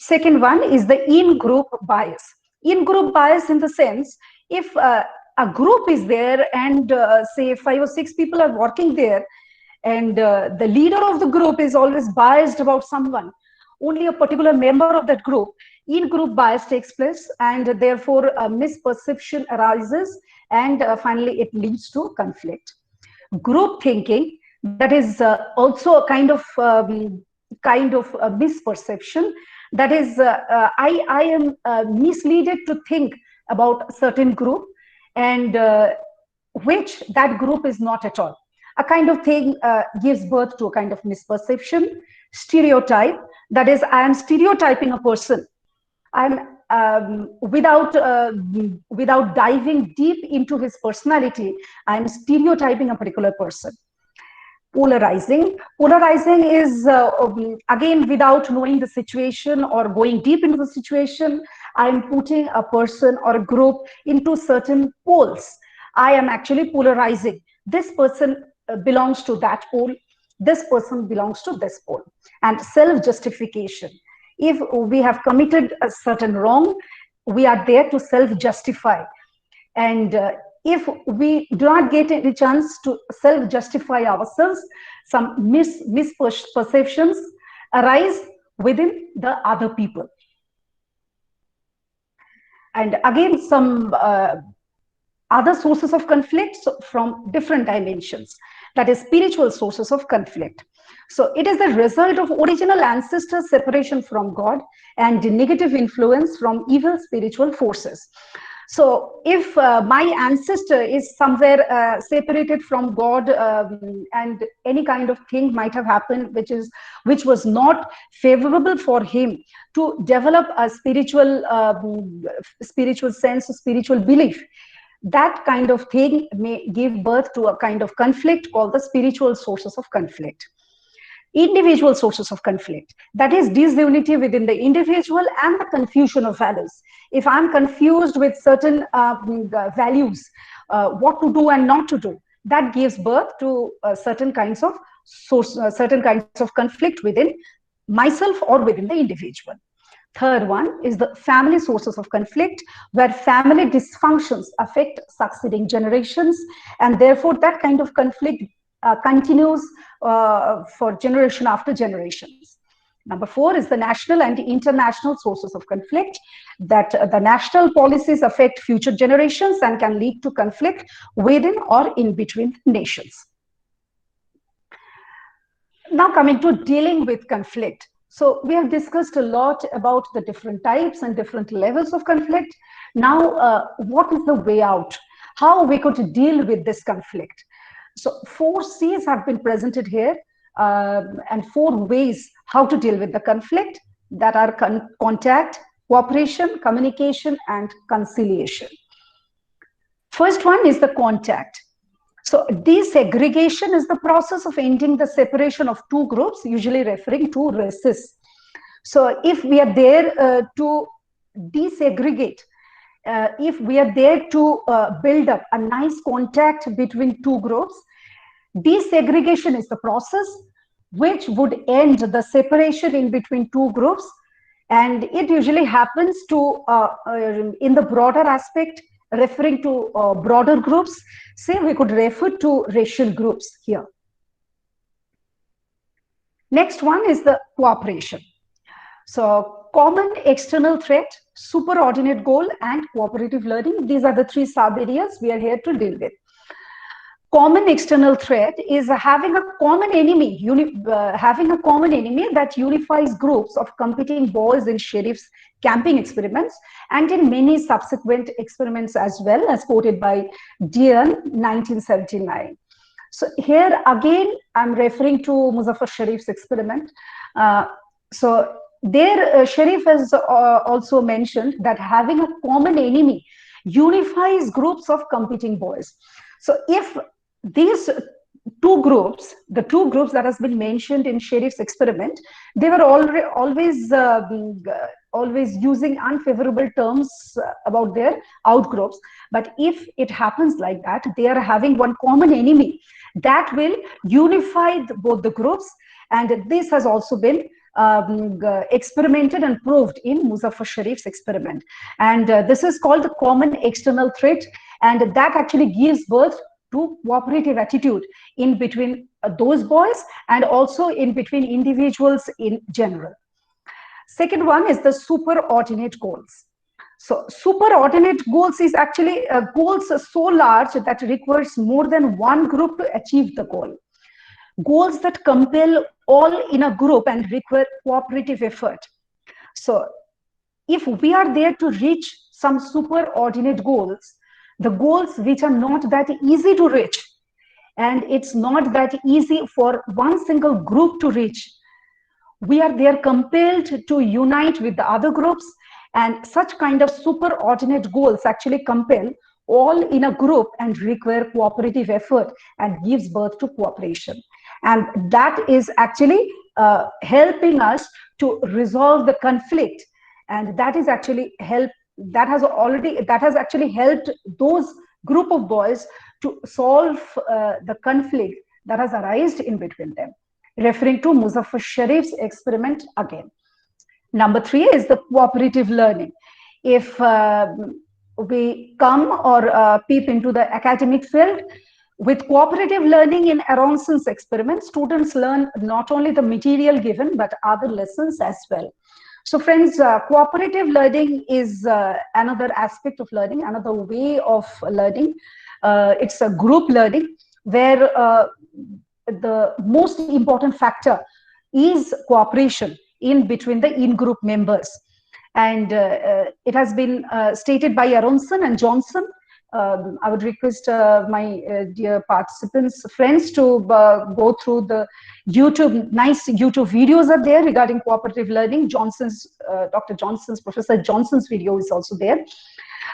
Second one is the in-group bias. In-group bias in the sense, if a group is there and say 5 or 6 people are working there, and the leader of the group is always biased about someone, only a particular member of that group, in-group bias takes place, and therefore a misperception arises, and finally it leads to conflict. Group thinking, that is also a kind of misperception. That is, I am misleaded to think about a certain group, and which that group is not at all. A kind of thing gives birth to a kind of misperception. Stereotype, that is, I am stereotyping a person. I'm without diving deep into his personality, I'm stereotyping a particular person. Polarizing. Polarizing is, again, without knowing the situation or going deep into the situation, I'm putting a person or a group into certain poles. I am actually polarizing. This person belongs to that pole. This person belongs to this pole. And self-justification. If we have committed a certain wrong, we are there to self-justify. And if we do not get any chance to self-justify ourselves, some misperceptions arise within the other people. And again, some other sources of conflict from different dimensions, that is spiritual sources of conflict. So it is the result of original ancestors' separation from God and negative influence from evil spiritual forces. So if my ancestor is somewhere separated from God, and any kind of thing might have happened which was not favorable for him to develop a spiritual sense, spiritual belief, that kind of thing may give birth to a kind of conflict called the spiritual sources of conflict. Individual sources of conflict, that is disunity within the individual and the confusion of values. If I'm confused with certain values, what to do and not to do, that gives birth to certain kinds of conflict within myself or within the individual. Third one is the family sources of conflict, where family dysfunctions affect succeeding generations, and therefore that kind of conflict continues for generation after generations. Number 4 is the national and international sources of conflict, that the national policies affect future generations and can lead to conflict within or in between nations. Now coming to dealing with conflict. So we have discussed a lot about the different types and different levels of conflict. Now, what is the way out? How are we going to deal with this conflict? So 4 C's have been presented here, and 4 ways how to deal with the conflict, that are contact, cooperation, communication, and conciliation. First one is the contact. So desegregation is the process of ending the separation of two groups, usually referring to races. So if we are there to desegregate, if we are there to build up a nice contact between two groups, desegregation is the process which would end the separation in between two groups, and it usually happens to in the broader aspect, referring to broader groups. Say we could refer to racial groups here. Next one is the cooperation. So common external threat, superordinate goal, and cooperative learning. These are the three sub-areas we are here to deal with. Common external threat is having a common enemy, that unifies groups of competing boys in sheriff's camping experiments and in many subsequent experiments as well, as quoted by Dean, 1979. So here again, I'm referring to Muzaffar Sharif's experiment. So there, Sharif has also mentioned that having a common enemy unifies groups of competing boys. So if these two groups, the two groups that has been mentioned in Sharif's experiment, they were always using unfavorable terms about their outgroups. But if it happens like that, they are having one common enemy that will unify both the groups. And this has also been experimented and proved in Muzaffar Sharif's experiment. And this is called the common external threat. And that actually gives birth to cooperative attitude in between those boys and also in between individuals in general. Second one is the superordinate goals. So superordinate goals is actually goals so large that requires more than one group to achieve the goal. Goals that compel all in a group and require cooperative effort. So if we are there to reach some superordinate goals, the goals which are not that easy to reach, and it's not that easy for one single group to reach, we are there compelled to unite with the other groups, and such kind of superordinate goals actually compel all in a group and require cooperative effort and gives birth to cooperation. And that is actually helping us to resolve the conflict, and that is actually that has actually helped those group of boys to solve the conflict that has arisen in between them, referring to Muzaffar Sharif's experiment again. Number 3 is the cooperative learning. If we come or peep into the academic field, with cooperative learning in Aronson's experiment, students learn not only the material given, but other lessons as well. So friends, cooperative learning is another aspect of learning, another way of learning. It's a group learning where the most important factor is cooperation in between the in-group members. And it has been stated by Aronson and Johnson. I would request my dear participants, friends, to go through the nice YouTube videos are there regarding cooperative learning. Professor Johnson's video is also there.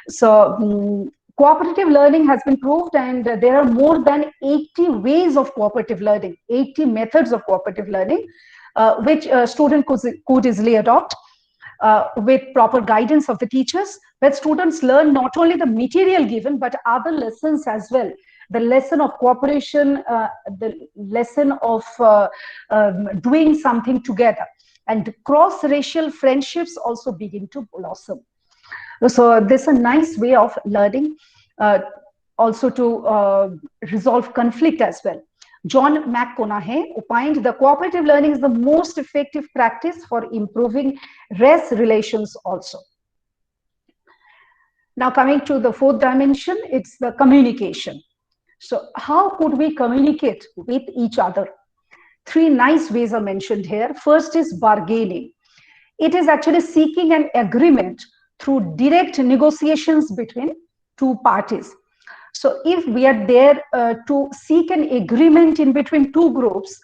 So cooperative learning has been proved, and there are more than 80 ways of cooperative learning, 80 methods of cooperative learning, which a student could easily adopt. With proper guidance of the teachers, where students learn not only the material given, but other lessons as well. The lesson of cooperation, the lesson of doing something together. And cross-racial friendships also begin to blossom. So this is a nice way of learning, also to resolve conflict as well. John McConaughey opined the cooperative learning is the most effective practice for improving race relations also. Now coming to the 4th dimension, it's the communication. So how could we communicate with each other? 3 nice ways are mentioned here. First is bargaining. It is actually seeking an agreement through direct negotiations between two parties. So if we are there to seek an agreement in between two groups,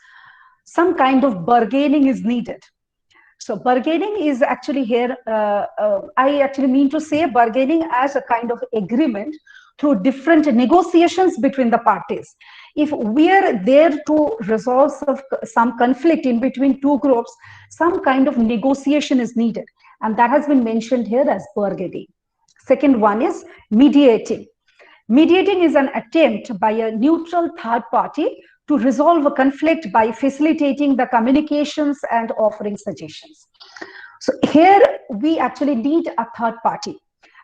some kind of bargaining is needed. So bargaining is actually here, I actually mean to say bargaining as a kind of agreement through different negotiations between the parties. If we are there to resolve some conflict in between two groups, some kind of negotiation is needed. And that has been mentioned here as bargaining. Second one is mediating. Mediating is an attempt by a neutral third party to resolve a conflict by facilitating the communications and offering suggestions. So here we actually need a third party,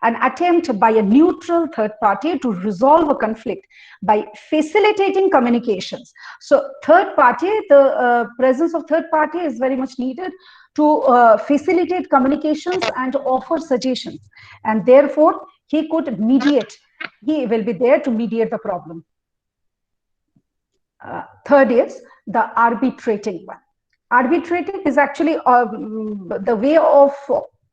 an attempt by a neutral third party to resolve a conflict by facilitating communications. So third party, the presence of third party is very much needed to facilitate communications and offer suggestions. And therefore, he could mediate. He will be there to mediate the problem. Third is the arbitrating one. Arbitrating is actually the way of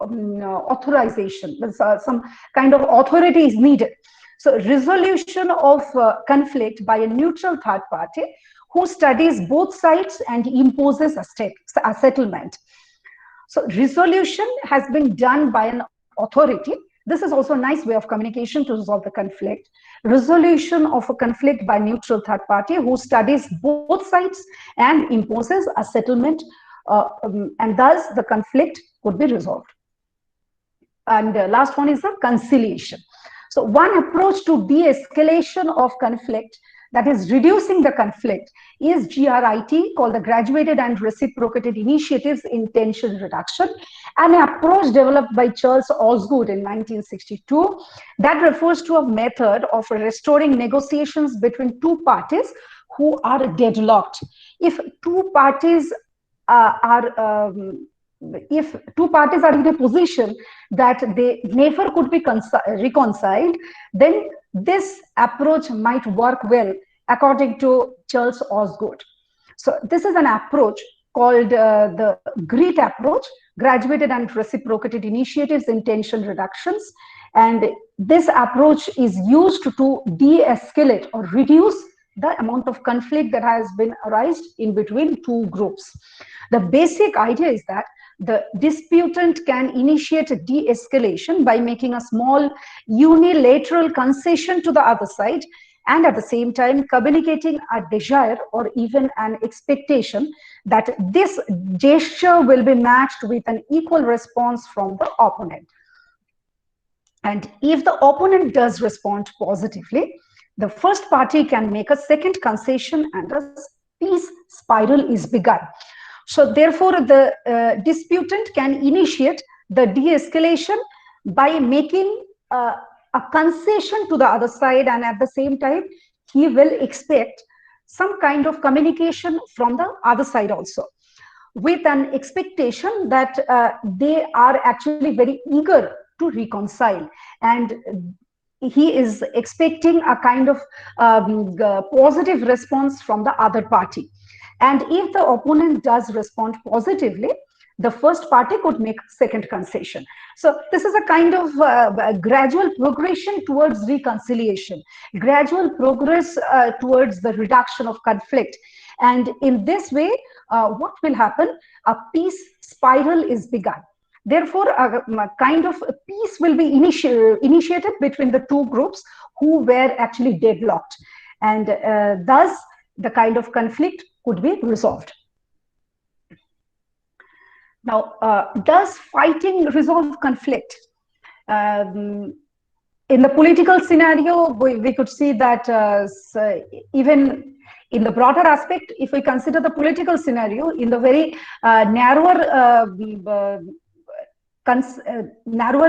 authorization. Some kind of authority is needed. So resolution of conflict by a neutral third party who studies both sides and imposes a settlement. So resolution has been done by an authority. This is also a nice way of communication to resolve the conflict. Resolution of a conflict by neutral third party who studies both sides and imposes a settlement, and thus the conflict could be resolved. And last one is the conciliation. So one approach to de-escalation of conflict, that is reducing the conflict, is GRIT, called the Graduated and Reciprocated Initiatives in Tension Reduction, an approach developed by Charles Osgood in 1962 that refers to a method of restoring negotiations between two parties who are deadlocked. If two parties are in a position that they never could be reconciled, then this approach might work well according to Charles Osgood. So this is an approach called the GRIT approach, Graduated and Reciprocated Initiatives in Tension Reductions. And this approach is used to de-escalate or reduce the amount of conflict that has been arised in between two groups. The basic idea is that the disputant can initiate a de-escalation by making a small unilateral concession to the other side, and at the same time communicating a desire or even an expectation that this gesture will be matched with an equal response from the opponent. And if the opponent does respond positively, the first party can make a second concession and a peace spiral is begun. So therefore, the disputant can initiate the de-escalation by making a concession to the other side, and at the same time, he will expect some kind of communication from the other side also, with an expectation that they are actually very eager to reconcile, and he is expecting a kind of positive response from the other party. And if the opponent does respond positively, the first party could make second concession. So this is a kind of gradual progression towards reconciliation, gradual progress towards the reduction of conflict. And in this way, what will happen? A peace spiral is begun. Therefore, a kind of peace will be initiated between the two groups who were actually deadlocked. And thus, the kind of conflict could be resolved. Now, does fighting resolve conflict? In the political scenario, we could see that even in the broader aspect, if we consider the political scenario, in the very narrower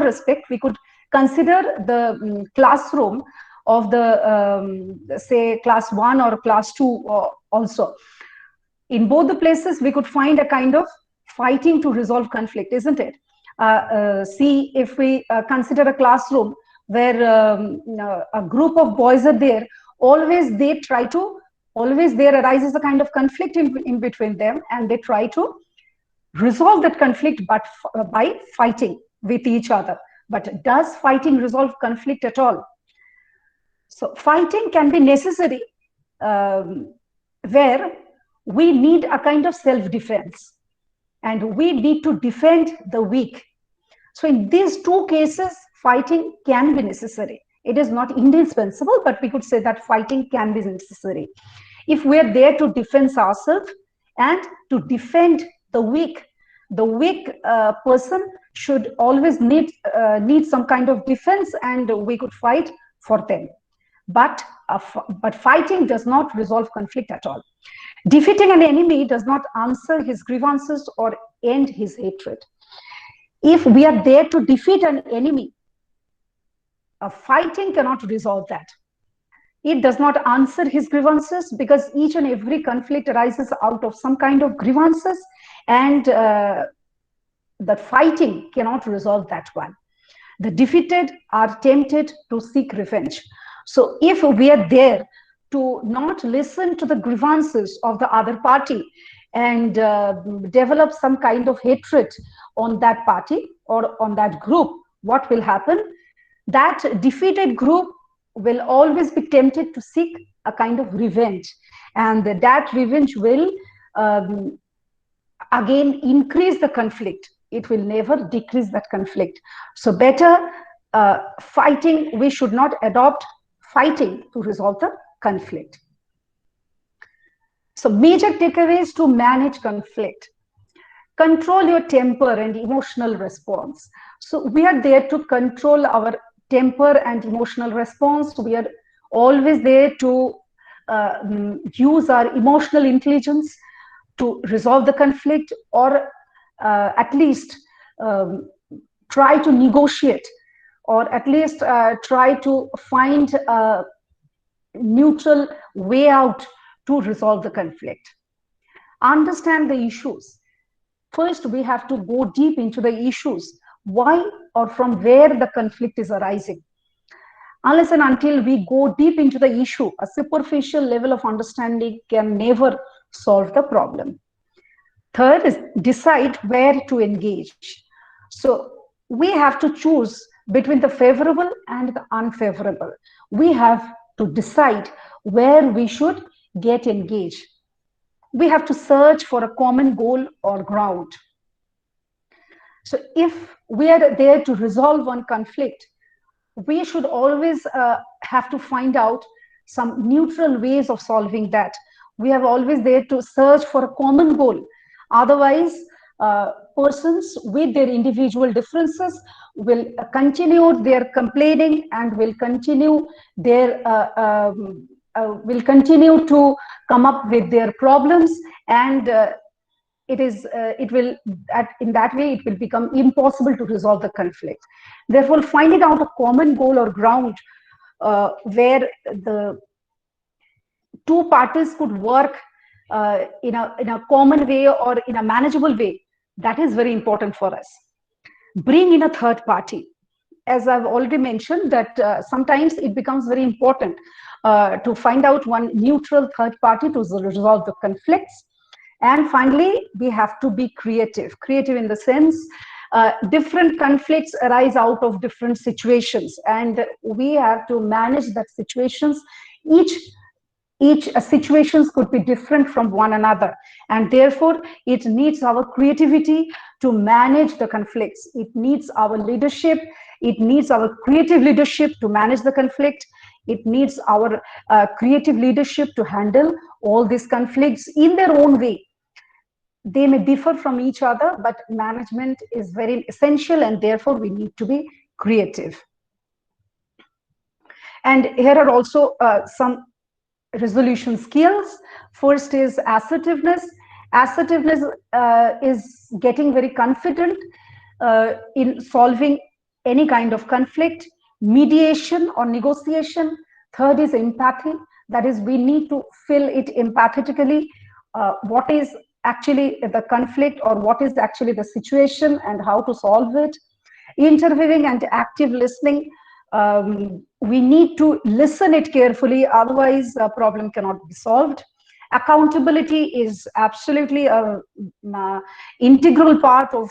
respect, we could consider the classroom of the, say, class 1 or class 2 also. In both the places, we could find a kind of fighting to resolve conflict, isn't it? See, if we consider a classroom where a group of boys are there, always there arises a kind of conflict in between them, and they try to resolve that conflict, but by fighting with each other. But does fighting resolve conflict at all? So fighting can be necessary where we need a kind of self-defense, and we need to defend the weak. So in these two cases, fighting can be necessary. It is not indispensable, but we could say that fighting can be necessary. If we are there to defend ourselves and to defend the weak person should always need some kind of defense, and we could fight for them. But fighting does not resolve conflict at all. Defeating an enemy does not answer his grievances or end his hatred. If we are there to defeat an enemy, fighting cannot resolve that. It does not answer his grievances, because each and every conflict arises out of some kind of grievances, and that fighting cannot resolve that one. The defeated are tempted to seek revenge. So if we are there to not listen to the grievances of the other party and develop some kind of hatred on that party or on that group, what will happen? That defeated group will always be tempted to seek a kind of revenge, and that revenge will again increase the conflict. It will never decrease that conflict. So better fighting, we should not adopt fighting to resolve the conflict. So major takeaways to manage conflict: control your temper and emotional response. So we are there to control our temper and emotional response. We are always there to use our emotional intelligence to resolve the conflict, or at least try to negotiate, or at least try to find a neutral way out to resolve the conflict. Understand the issues. First, we have to go deep into the issues. Why or from where the conflict is arising. Unless and until we go deep into the issue, a superficial level of understanding can never solve the problem. Third is decide where to engage. So we have to choose between the favorable and the unfavorable. We have to decide where we should get engaged. We have to search for a common goal or ground. So if we are there to resolve one conflict, we should always have to find out some neutral ways of solving that. We are always there to search for a common goal. Otherwise, persons with their individual differences will continue their complaining and will continue their to come up with their problems, and in that way it will become impossible to resolve the conflict. Therefore, finding out a common goal or ground where the two parties could work in a common way or in a manageable way, that is very important for us. Bring in a third party. As I've already mentioned, that sometimes it becomes very important to find out one neutral third party to resolve the conflicts. And finally, we have to be creative. Creative in the sense, different conflicts arise out of different situations, and we have to manage that situations. Each situations could be different from one another, and therefore it needs our creativity to manage the conflicts. It needs our leadership. It needs our creative leadership to manage the conflict. It needs our creative leadership to handle all these conflicts in their own way. They may differ from each other, but management is very essential, and therefore we need to be creative. And here are also some resolution skills. First is assertiveness. Assertiveness is getting very confident in solving any kind of conflict. Mediation or negotiation. Third is empathy. That is, we need to feel it empathetically. What is actually the conflict, or what is actually the situation, and how to solve it. Interviewing and active listening. We need to listen it carefully, otherwise a problem cannot be solved. Accountability is absolutely an integral part of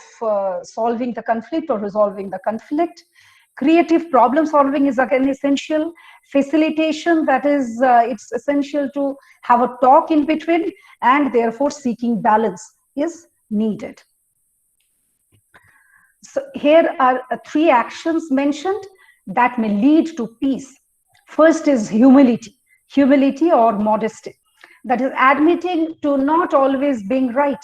solving the conflict or resolving the conflict. Creative problem solving is again essential. Facilitation, that is, it's essential to have a talk in between, and therefore seeking balance is needed. So here are three actions mentioned. that may lead to peace. First is humility or modesty. That is admitting to not always being right.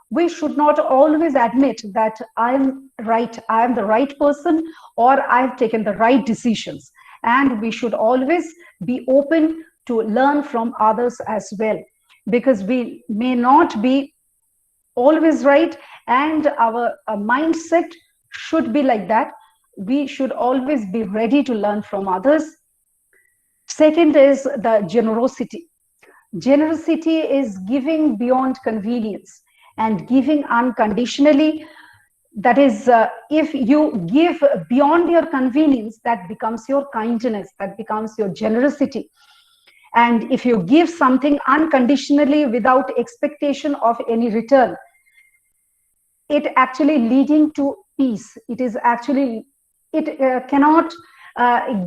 We should not always admit that I am right, I am the right person, or I've taken the right decisions. And we should always be open to learn from others as well, because we may not be always right, and our mindset should be like that. We should always be ready to learn from others. Second is the generosity. Generosity is giving beyond convenience and giving unconditionally. That is, if you give beyond your convenience, that becomes your kindness, that becomes your generosity. And if you give something unconditionally without expectation of any return, it actually leading to peace. It is actually, it cannot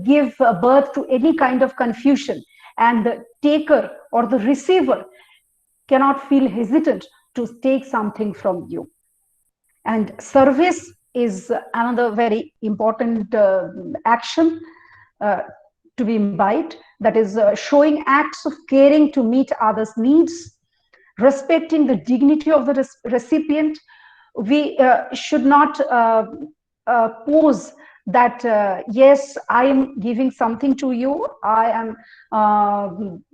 give birth to any kind of confusion, and the taker or the receiver cannot feel hesitant to take something from you. And service is another very important action to be imbibed. That is showing acts of caring to meet others' needs, respecting the dignity of the recipient. We should not pose that, yes, I am giving something to you, I am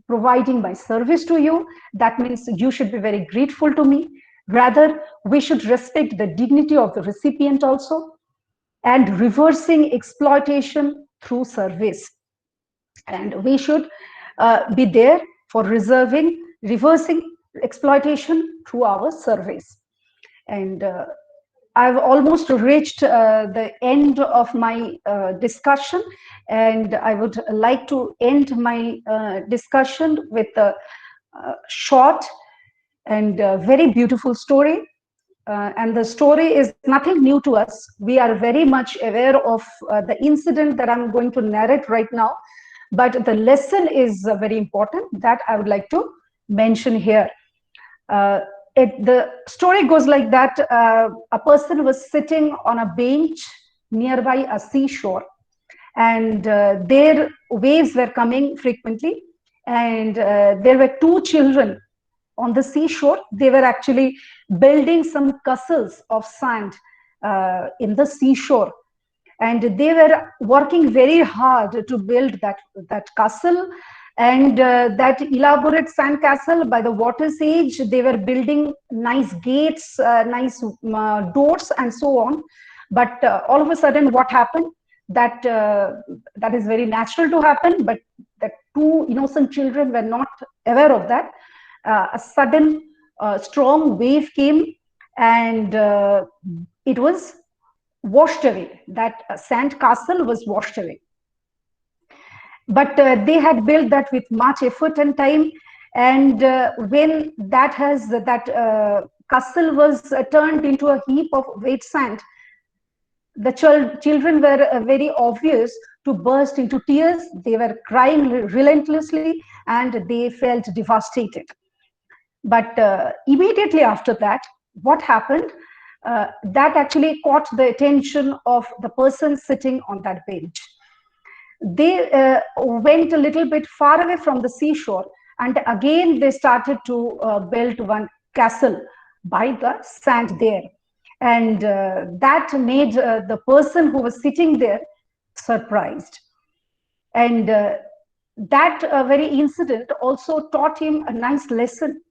providing my service to you. That means you should be very grateful to me. Rather, we should respect the dignity of the recipient also, and reversing exploitation through service. And we should be there for reversing exploitation through our service. And I've almost reached the end of my discussion, and I would like to end my discussion with a short and very beautiful story. And the story is nothing new to us. We are very much aware of the incident that I'm going to narrate right now, but the lesson is very important that I would like to mention here. The story goes like that. A person was sitting on a bench nearby a seashore, and their waves were coming frequently, and there were two children on the seashore. They were actually building some castles of sand in the seashore, and they were working very hard to build that castle. And that elaborate sand castle, by the water's edge, they were building nice gates, nice doors, and so on. But all of a sudden, what happened? That is very natural to happen, but the two innocent children were not aware of that. A sudden strong wave came, and it was washed away. That sand castle was washed away. But they had built that with much effort and time, and when that castle was turned into a heap of wet sand, the children were very obvious to burst into tears. They were crying relentlessly, and they felt devastated. But immediately after that, what happened? That actually caught the attention of the person sitting on that bench. They went a little bit far away from the seashore, and again they started to build one castle by the sand there. And that made the person who was sitting there surprised. And that very incident also taught him a nice lesson.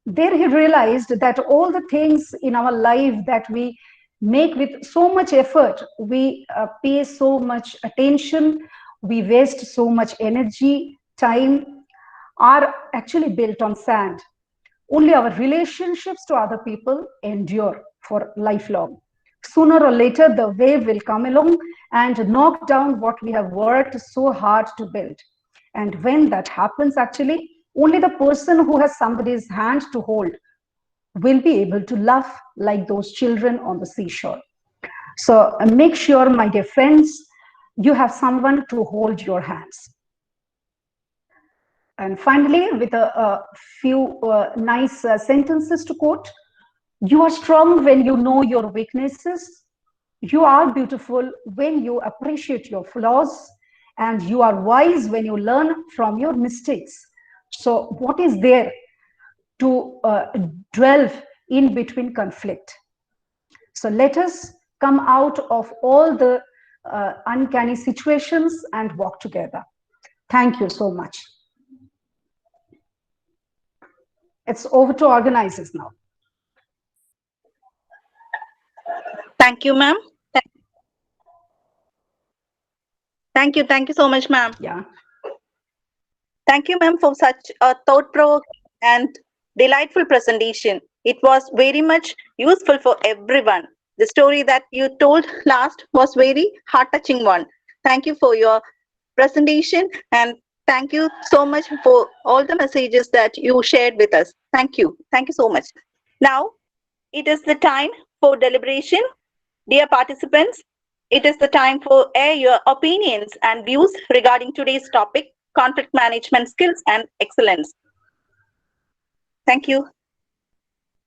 There he realized that all the things in our life that we make with so much effort, we pay so much attention, we waste so much energy, time, are actually built on sand. Only our relationships to other people endure for lifelong. Sooner or later, the wave will come along and knock down what we have worked so hard to build. And when that happens, actually, only the person who has somebody's hand to hold will be able to laugh like those children on the seashore. So make sure, my dear friends, you have someone to hold your hands. And finally, with a few nice sentences to quote: you are strong when you know your weaknesses. You are beautiful when you appreciate your flaws, and you are wise when you learn from your mistakes. So what is there to dwell in between conflict? So let us come out of all the uncanny situations and walk together. Thank you so much. It's over to organizers now. Thank you, ma'am. Thank you so much, ma'am. Yeah. Thank you, ma'am, for such a thought-provoking and delightful presentation. It was very much useful for everyone. The story that you told last was very heart-touching one. Thank you for your presentation, and thank you so much for all the messages that you shared with us. Thank you. Thank you so much. Now, it is the time for deliberation. Dear participants, it is the time for air your opinions and views regarding today's topic, conflict management skills and excellence. Thank you.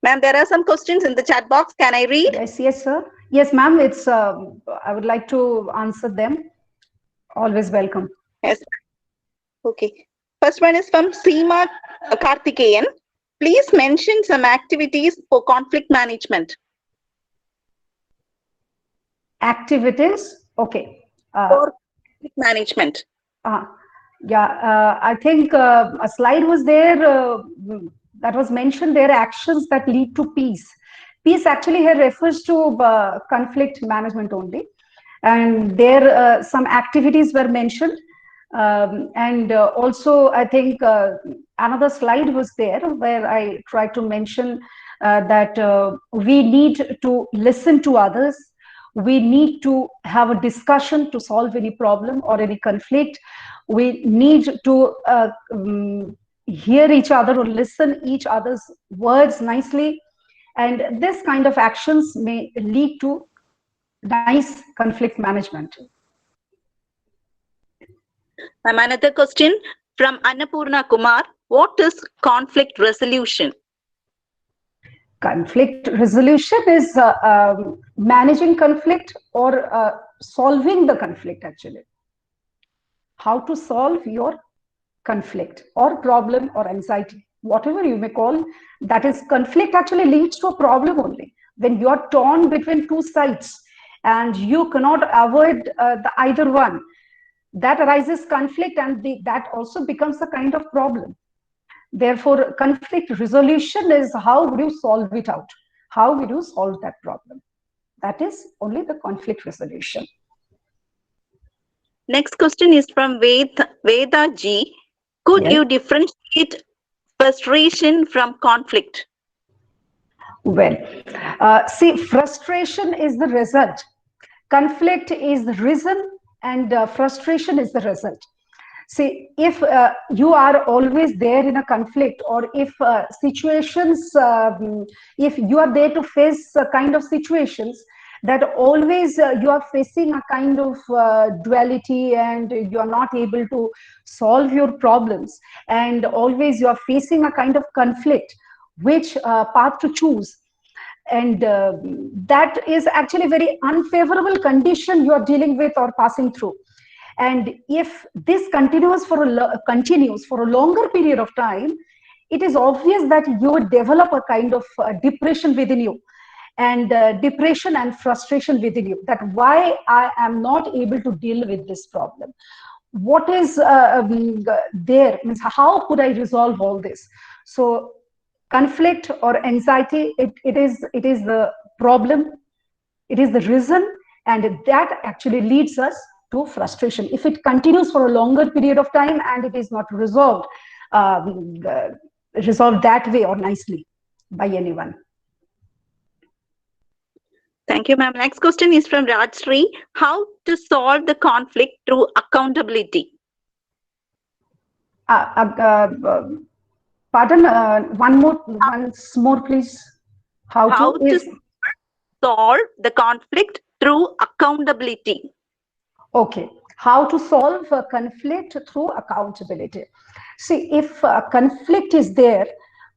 Ma'am, there are some questions in the chat box. Can I read? Yes, sir. Yes, ma'am. It's. I would like to answer them. Always welcome. Yes. Okay. First one is from Seema Karthikeyan. Please mention some activities for conflict management. Activities. Okay. For conflict management. Yeah. I think a slide was there that was mentioned there. Actions that lead to peace. Peace actually here refers to conflict management only, and there some activities were mentioned. And also, I think another slide was there where I tried to mention that we need to listen to others. We need to have a discussion to solve any problem or any conflict. We need to hear each other or listen each other's words nicely. And this kind of actions may lead to nice conflict management. Another question from Annapurna Kumar. What is conflict resolution? Conflict resolution is managing conflict or solving the conflict, actually. How to solve your conflict or problem or anxiety, whatever you may call. That is, conflict actually leads to a problem only. When you are torn between two sides and you cannot avoid the either one, that arises conflict, and that also becomes a kind of problem. Therefore, conflict resolution is how would you solve it out? How would you solve that problem? That is only the conflict resolution. Next question is from Veda G. Could you differentiate frustration from conflict? Well, see, frustration is the result. Conflict is the reason, and frustration is the result. See, if you are always there in a conflict, or if situations, if you are there to face a kind of situations that always you are facing a kind of duality, and you are not able to solve your problems, and always you are facing a kind of conflict, which path to choose, and that is actually a very unfavorable condition you are dealing with or passing through. And if this continues for a longer period of time, it is obvious that you would develop a kind of depression within you, and depression and frustration within you, that why I am not able to deal with this problem. What is there means, how could I resolve all this? So conflict or anxiety, it is the problem, it is the reason, and that actually leads us to frustration. If it continues for a longer period of time and it is not resolved that way or nicely by anyone. Thank you, ma'am. Next question is from Rajshree. How to solve the conflict through accountability? Pardon, once more, please. How to solve the conflict through accountability? Okay, how to solve a conflict through accountability. See, if a conflict is there,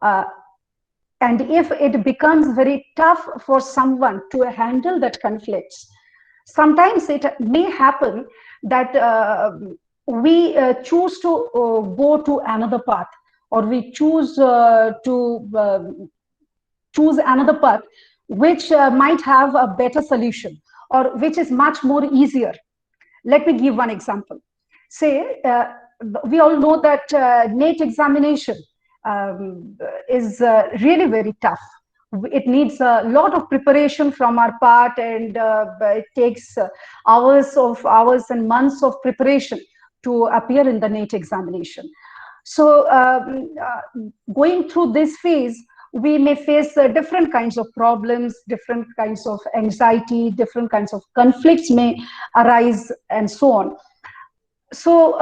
and if it becomes very tough for someone to handle that conflict, sometimes it may happen that we choose to go to another path, or we choose to choose another path which might have a better solution, or which is much more easier. Let me give one example. Say, we all know that NET examination is really very tough. It needs a lot of preparation from our part, and it takes hours and months of preparation to appear in the NET examination. So going through this phase, we may face different kinds of problems, different kinds of anxiety, different kinds of conflicts may arise, and so on. So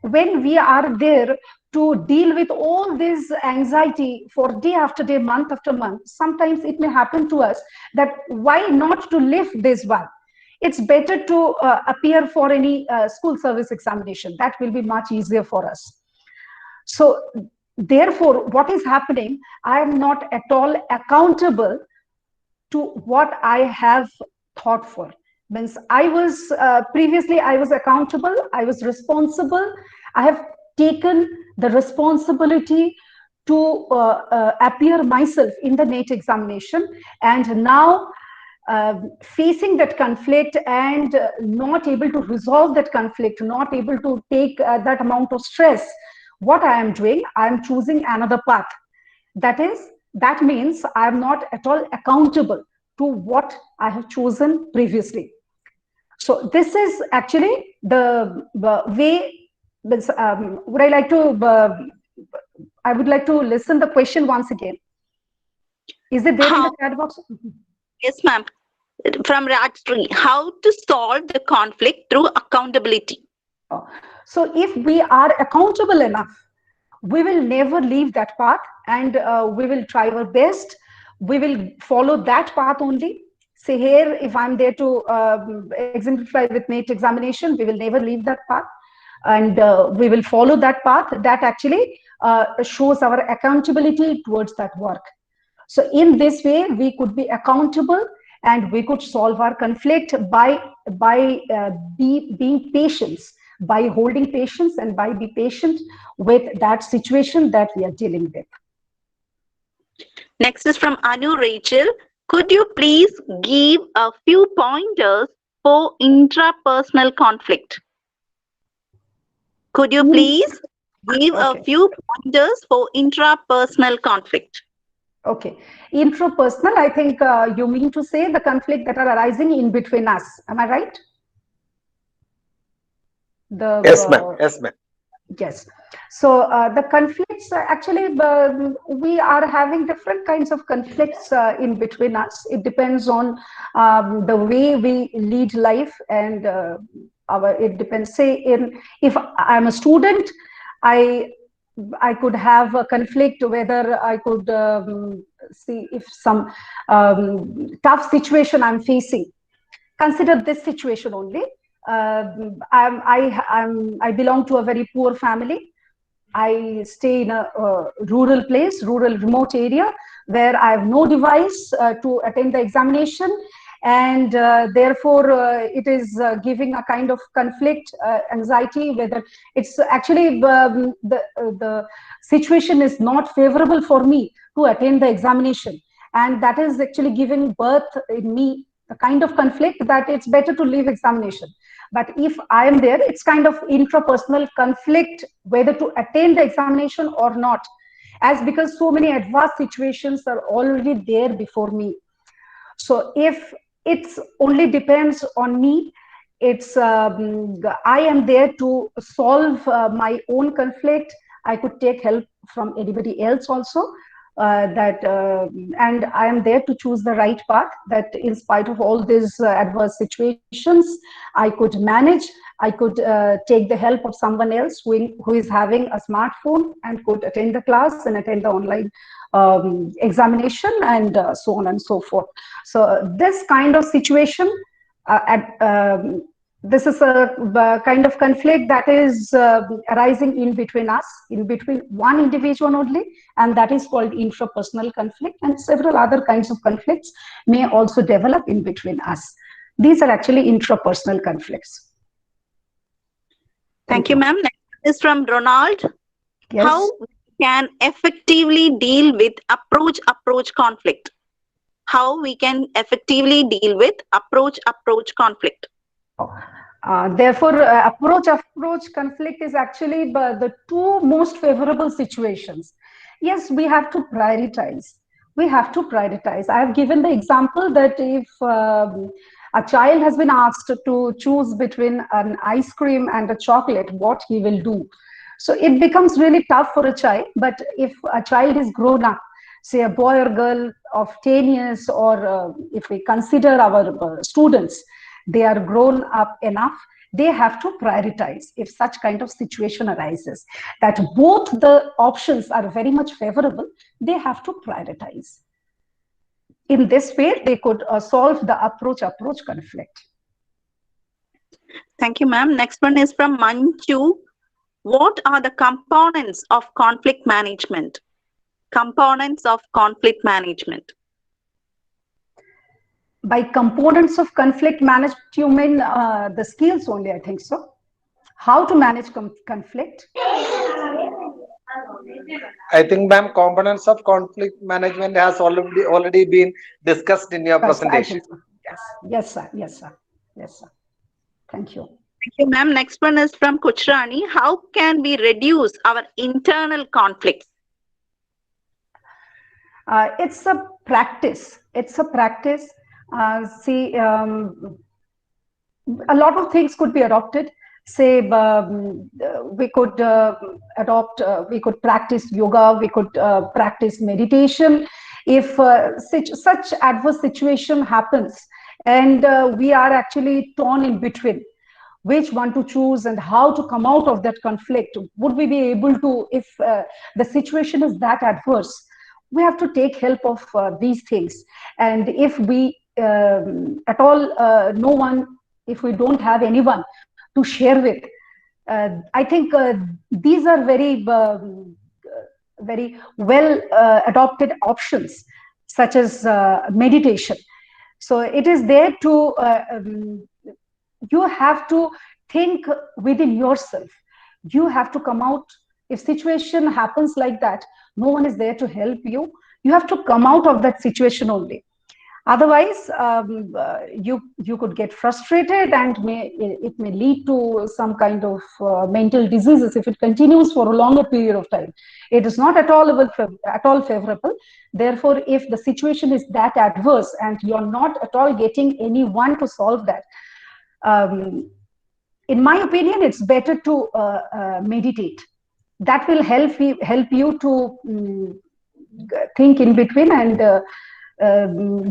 when we are there to deal with all this anxiety for day after day, month after month, sometimes it may happen to us that why not to lift this one? It's better to appear for any school service examination. That will be much easier for us. So therefore, what is happening, I am not at all accountable to what I have thought for. Means I was previously, I was accountable, I was responsible, I have taken the responsibility to appear myself in the NET examination, and now facing that conflict and not able to resolve that conflict, not able to take that amount of stress, what I am doing, I am choosing another path. That means I am not at all accountable to what I have chosen previously. So this is actually the way. Would I like to? I would like to listen the question once again. Is it there in the chat box? Yes, ma'am. From Rajshri, how to solve the conflict through accountability? So if we are accountable enough, we will never leave that path, and we will try our best. We will follow that path only. Say here, if I'm there to exemplify with NET examination, we will never leave that path, and we will follow that path. That actually shows our accountability towards that work. So in this way, we could be accountable, and we could solve our conflict by being patient, by holding patience, and by being patient with that situation that we are dealing with. Next is from Anu Rachel. Could you please give a few pointers for intrapersonal conflict? Could you please give a few pointers for intrapersonal conflict? Okay. Intrapersonal, I think you mean to say the conflict that are arising in between us. Am I right? Yes, ma'am. Yes, ma'am. Yes. So the conflicts, actually, we are having different kinds of conflicts in between us. It depends on the way we lead life, and it depends. Say, if I'm a student, I could have a conflict whether I could see if some tough situation I'm facing. Consider this situation only. I belong to a very poor family. I stay in a rural place, rural remote area, where I have no device to attend the examination, and therefore it is giving a kind of conflict, anxiety, whether it's actually the situation is not favorable for me to attend the examination, and that is actually giving birth in me a kind of conflict that it's better to leave examination. But if I am there, it's kind of intrapersonal conflict whether to attend the examination or not, as because so many adverse situations are already there before me. So if it's only depends on me, it's I am there to solve my own conflict. I could take help from anybody else also. And I am there to choose the right path, that in spite of all these adverse situations, I could manage. I could take the help of someone else who is having a smartphone and could attend the class and attend the online examination, and so on and so forth. So this kind of situation, this is a kind of conflict that is arising in between us, in between one individual only, and that is called intrapersonal conflict, and several other kinds of conflicts may also develop in between us. These are actually intrapersonal conflicts. Thank you, ma'am. Next is from Ronald. Yes. How we can effectively deal with approach conflict? How we can effectively deal with approach conflict? Therefore, approach conflict is actually the two most favorable situations. Yes, we have to prioritize. We have to prioritize. I have given the example that if a child has been asked to choose between an ice cream and a chocolate, what he will do. So it becomes really tough for a child. But if a child is grown up, say a boy or girl of 10 years, or if we consider our students, they are grown up enough, they have to prioritize if such kind of situation arises. That both the options are very much favorable, they have to prioritize. In this way, they could solve the approach conflict. Thank you, ma'am. Next one is from Manchu. What are the components of conflict management? Components of conflict management. By components of conflict management, you mean the skills only, I think so. How to manage conflict? I think, ma'am, components of conflict management has already been discussed in your presentation. So. Yes, sir. Yes, sir. Yes, sir. Thank you. Thank you, ma'am. Next one is from Kuchrani. How can we reduce our internal conflicts? It's a practice. It's a practice. See, a lot of things could be adopted. Say, we could we could practice yoga, we could practice meditation. If such adverse situation happens and we are actually torn in between, which one to choose and how to come out of that conflict, would we be able to, if the situation is that adverse, we have to take help of these things. And if we at all no one, if we don't have anyone to share with, I think these are very very well adopted options, such as meditation. So it is there to you have to think within yourself. You have to come out. If situation happens like that, no one is there to help you. You have to come out of that situation only. Otherwise, you could get frustrated, and it may lead to some kind of mental diseases if it continues for a longer period of time. It is not at all favorable. Therefore, if the situation is that adverse and you are not at all getting anyone to solve that, in my opinion, it's better to meditate. That will help you to think in between, and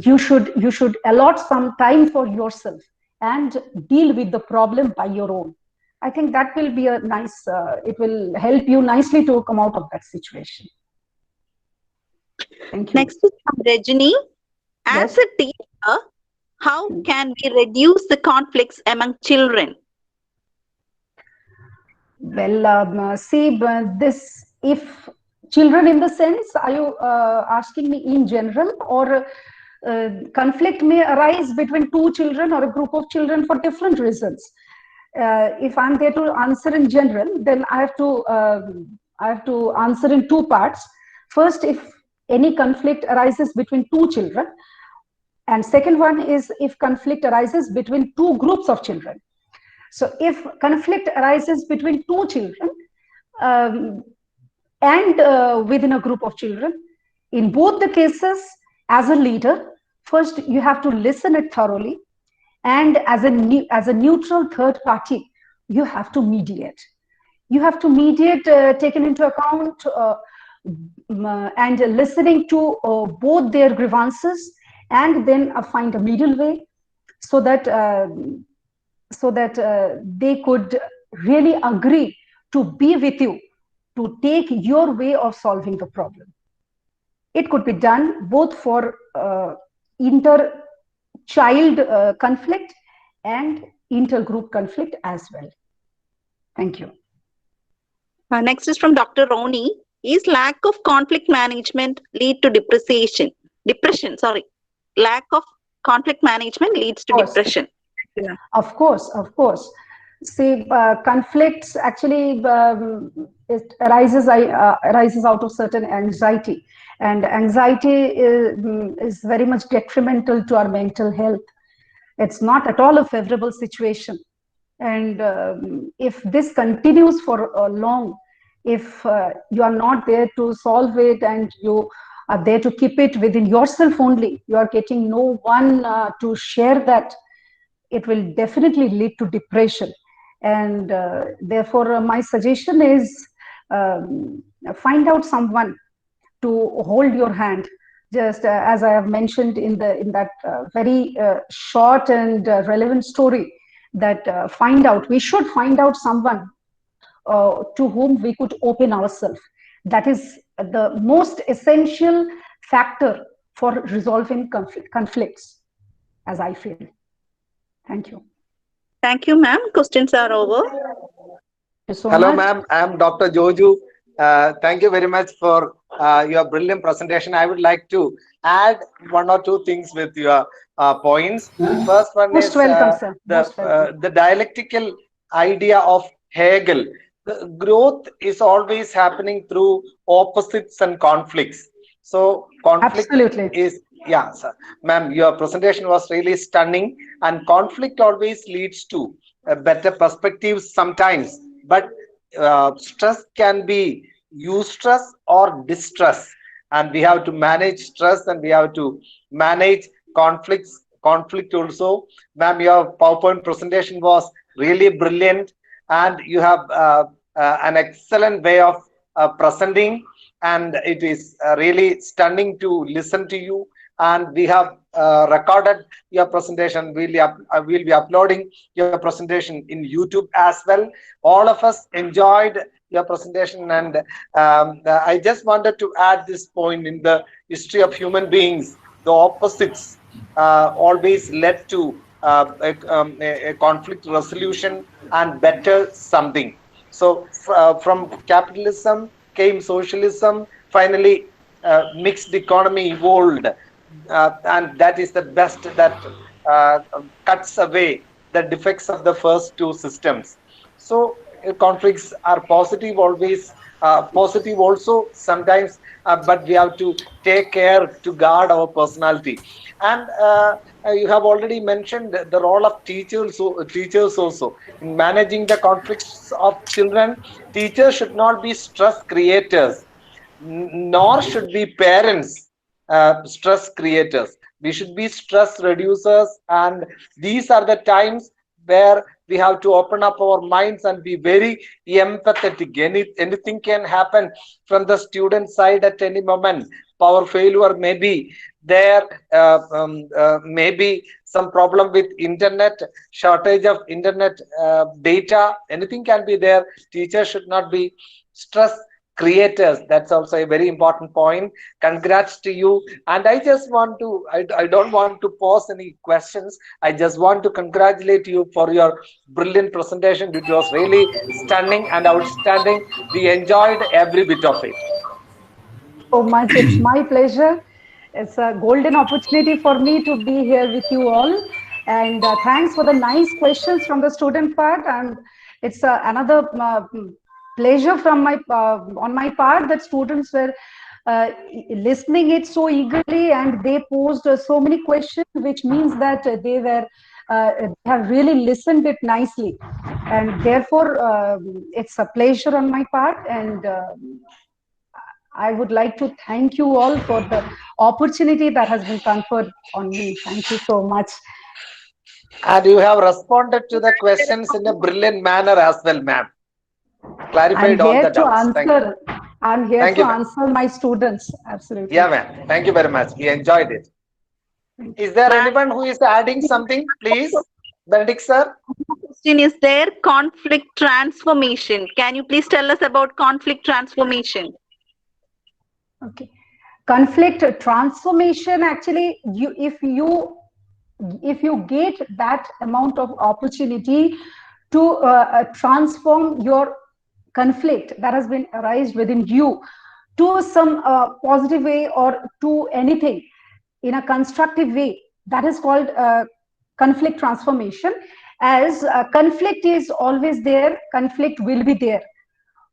you should allot some time for yourself and deal with the problem by your own. I think that will be a nice, it will help you nicely to come out of that situation. Thank you. Next is from Rajini. As a teacher, how can we reduce the conflicts among children? Well, see, this, if children in the sense, are you asking me in general, or conflict may arise between two children or a group of children for different reasons? If I'm there to answer in general, then I have to answer in two parts. First, if any conflict arises between two children, and second one is if conflict arises between two groups of children. So if conflict arises between two children and within a group of children, in both the cases, as a leader, first you have to listen it thoroughly, and as a neutral third party, you have to mediate. You have to mediate, taking into account and listening to both their grievances, and then find a middle way, so that they could really agree to be with you, to take your way of solving the problem. It could be done both for inter-child conflict and inter-group conflict as well. Thank you. Next is from Dr. Roni. Is lack of conflict management lead to depression? Lack of conflict management leads to depression? Yeah. Of course, of course. See, conflicts actually it arises out of certain anxiety, and anxiety is very much detrimental to our mental health. It's not at all a favorable situation, and if this continues for long, if you are not there to solve it and you are there to keep it within yourself only, you are getting no one to share that, it will definitely lead to depression. And therefore, my suggestion is find out someone to hold your hand. Just as I have mentioned in that very short and relevant story, that we should find out someone to whom we could open ourselves. That is the most essential factor for resolving conflicts, as I feel. Thank you. Thank you, ma'am. Questions are over. Hello, ma'am. I am Dr. Joju. Thank you very much for your brilliant presentation. I would like to add one or two things with your points. First one is the dialectical idea of Hegel. The growth is always happening through opposites and conflicts. So conflict is, yeah, sir. Ma'am, your presentation was really stunning, and conflict always leads to a better perspectives sometimes, but stress can be eustress or distress, and we have to manage stress and we have to manage conflict also. Ma'am, your PowerPoint presentation was really brilliant, and you have an excellent way of presenting, and it is really stunning to listen to you. And we have recorded your presentation. We'll be uploading your presentation in YouTube as well. All of us enjoyed your presentation, and I just wanted to add this point. In the history of human beings, the opposites always led to a conflict resolution and better something. So from capitalism came socialism, finally mixed economy evolved. And that is the best that cuts away the defects of the first two systems. So conflicts are positive always, positive also sometimes, but we have to take care to guard our personality. And you have already mentioned the role of teachers also in managing the conflicts of children. Teachers should not be stress creators, nor should be parents stress creators. We should be stress reducers, and these are the times where we have to open up our minds and be very empathetic. Anything can happen from the student side at any moment. Power failure may be there, maybe some problem with internet, shortage of internet data, anything can be there. Teachers should not be stress creators. That's also a very important point. Congrats to you. And I just want to, I don't want to pose any questions. I just want to congratulate you for your brilliant presentation. It was really stunning and outstanding. We enjoyed every bit of it. So much. It's my pleasure. It's a golden opportunity for me to be here with you all. And thanks for the nice questions from the student part. And it's another pleasure from on my part that students were listening it so eagerly, and they posed so many questions, which means that they have really listened it nicely. And therefore, it's a pleasure on my part. And I would like to thank you all for the opportunity that has been conferred on me. Thank you so much. And you have responded to the questions in a brilliant manner as well, ma'am. Clarified all the doubts. I'm here to answer my students. Absolutely. Yeah, ma'am. Thank you very much. We enjoyed it. Is there anyone who is adding something, please? Benedict, sir? Question is there, conflict transformation. Can you please tell us about conflict transformation? Okay. Conflict transformation, actually, if you get that amount of opportunity to transform your conflict that has been arised within you to some positive way or to anything in a constructive way, That is called conflict transformation. As conflict is always there, conflict will be there.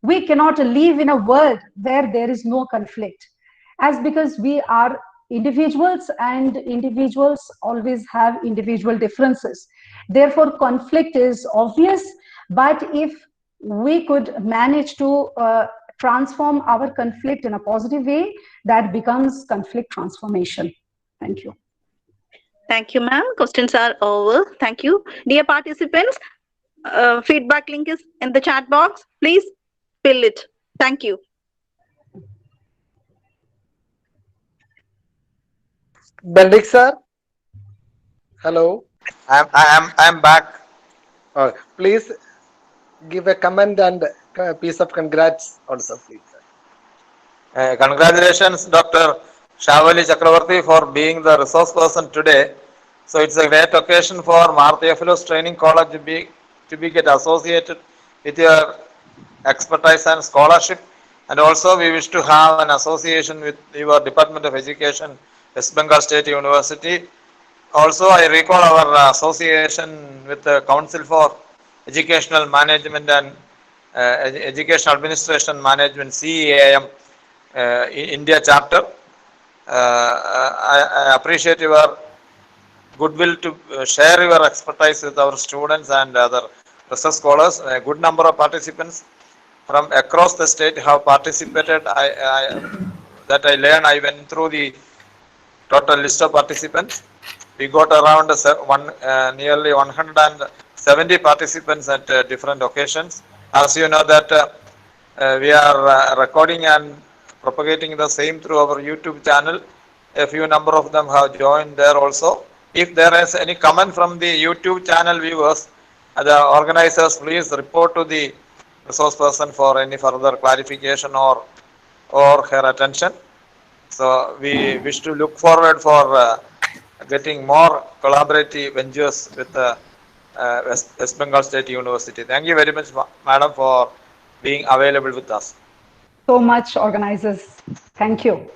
We cannot live in a world where there is no conflict, as because we are individuals and individuals always have individual differences. Therefore, conflict is obvious, but if we could manage to transform our conflict in a positive way, that becomes conflict transformation. Thank you. Thank you, ma'am. Questions are over. Thank you. Dear participants, feedback link is in the chat box. Please fill it. Thank you. Benedict sir, hello. I'm back. Please give a comment and a piece of congrats also, please. Congratulations, Dr. Shnaoli Chakraborty, for being the resource person today. So it's a great occasion for Theophilus Training College to be get associated with your expertise and scholarship. And also we wish to have an association with your Department of Education, West Bengal State University. Also, I recall our association with the Council for Educational Management and Educational Administration Management, CEAM, India chapter. I appreciate your goodwill to share your expertise with our students and other research scholars. A good number of participants from across the state have participated. I learned, I went through the total list of participants. We got around nearly 170 participants at different occasions. As you know that we are recording and propagating the same through our YouTube channel. A few number of them have joined there also. If there is any comment from the YouTube channel viewers, the organizers, please report to the resource person for any further clarification or her attention. So we wish to look forward for getting more collaborative ventures with West Bengal State University. Thank you very much, madam, for being available with us. So much, organizers. Thank you.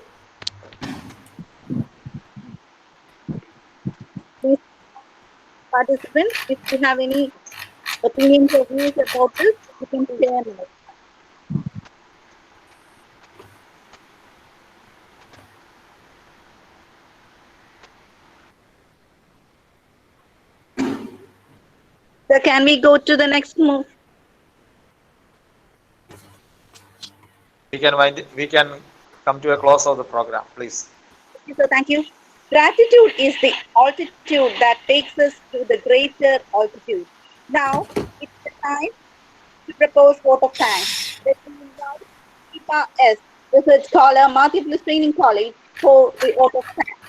Participants, if you have any opinions or views about this, you can share now. So can we go to the next move? We can come to a close of the program, please. So thank you. Gratitude is the altitude that takes us to the greater altitude. Now it's the time to propose vote of thanks. Let me invite Deepa S., research scholar, Theophilus Training College, for the vote of thanks.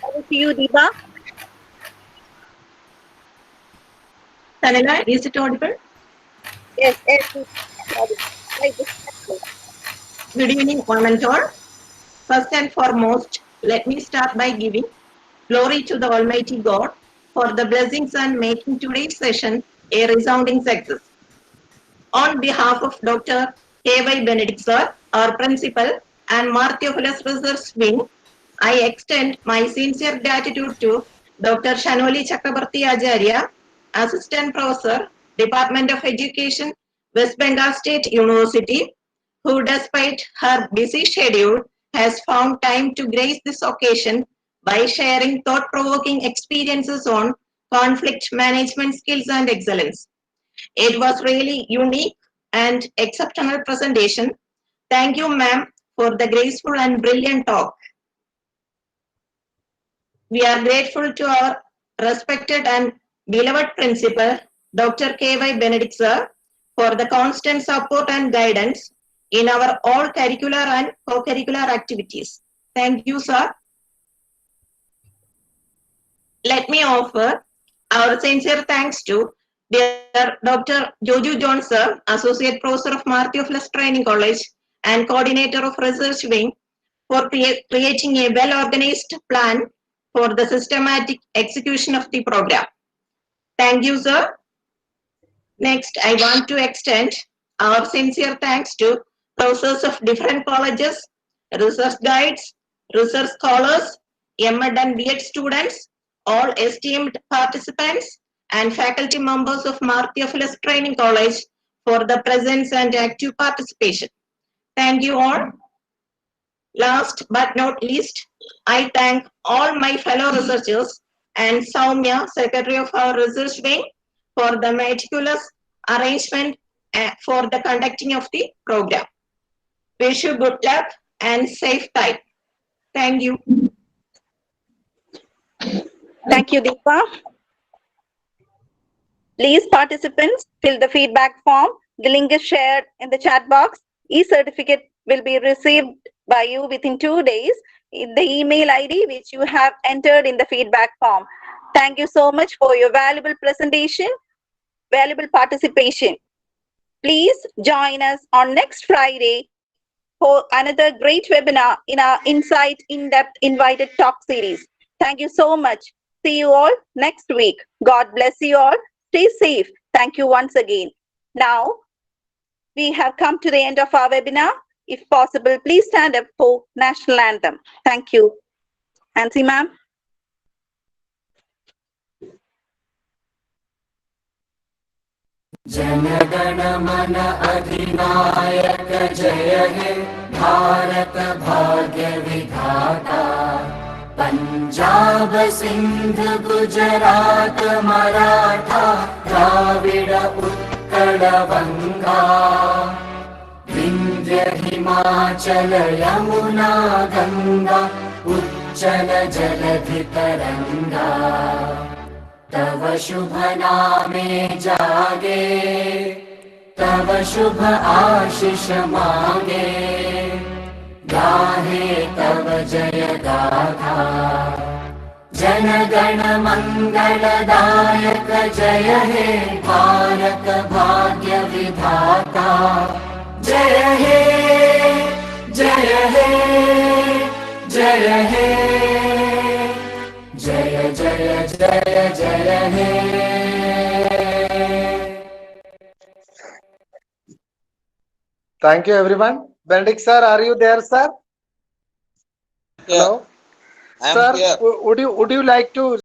Over to you, Deepa. Sanila, is it audible? Yes, audible. Good evening, one and all. First and foremost, let me start by giving glory to the Almighty God for the blessings and making today's session a resounding success. On behalf of Dr. K.Y. Benedict sir, our principal, and Theophilus Research Wing, I extend my sincere gratitude to Dr. Shnaoli Chakraborty Acharya, Assistant Professor, Department of Education, West Bengal State University, who despite her busy schedule has found time to grace this occasion by sharing thought-provoking experiences on conflict management skills and excellence. It was really unique and exceptional presentation. Thank you, ma'am, for the graceful and brilliant talk. We are grateful to our respected and beloved principal, Dr. K.Y. Benedict sir, for the constant support and guidance in our all curricular and co-curricular activities. Thank you, sir. Let me offer our sincere thanks to dear Dr. Joju John sir, Associate Professor of Theophilus Training College and Coordinator of Research Wing, for creating a well-organized plan for the systematic execution of the program. Thank you, sir. Next, I want to extend our sincere thanks to professors of different colleges, research guides, research scholars, M.Ed and B.Ed students, all esteemed participants and faculty members of Theophilus Training College for the presence and active participation. Thank you all. Last but not least, I thank all my fellow researchers and Soumya, Secretary of our research wing, for the meticulous arrangement for the conducting of the program. Wish you good luck and safe time. Thank you. Thank you, Deepa. Please, participants, fill the feedback form. The link is shared in the chat box. E-certificate will be received by you within 2 days in the email ID which you have entered in the feedback form. Thank you so much for your valuable presentation, valuable participation. Please join us on next Friday for another great webinar in our Insight In-Depth Invited Talk series. Thank you so much. See you all next week. God bless you all. Stay safe. Thank you once again. Now, we have come to the end of our webinar. If possible, please stand up for National Anthem. Thank you. Nancy, ma'am. जनगण मन अधिनायक जय हे भारत भाग्य विधाता पंजाब सिंध गुजरात मराठा द्राविड उत्कल बंगा विंध्य हिमाचल यमुना गंगा उच्चल जलधि तरंगा तव शुभ नामे जागे तव शुभ आशीष मांगे गाहे तव जय गाथा जन गण मंगलदायक जय हे भारत भाग्य विधाता जय हे जय हे जय हे जय जय जय जय हे Thank you, everyone. Benedict sir, are you there, sir? Yeah. Hello, I am sir. here. Would you like to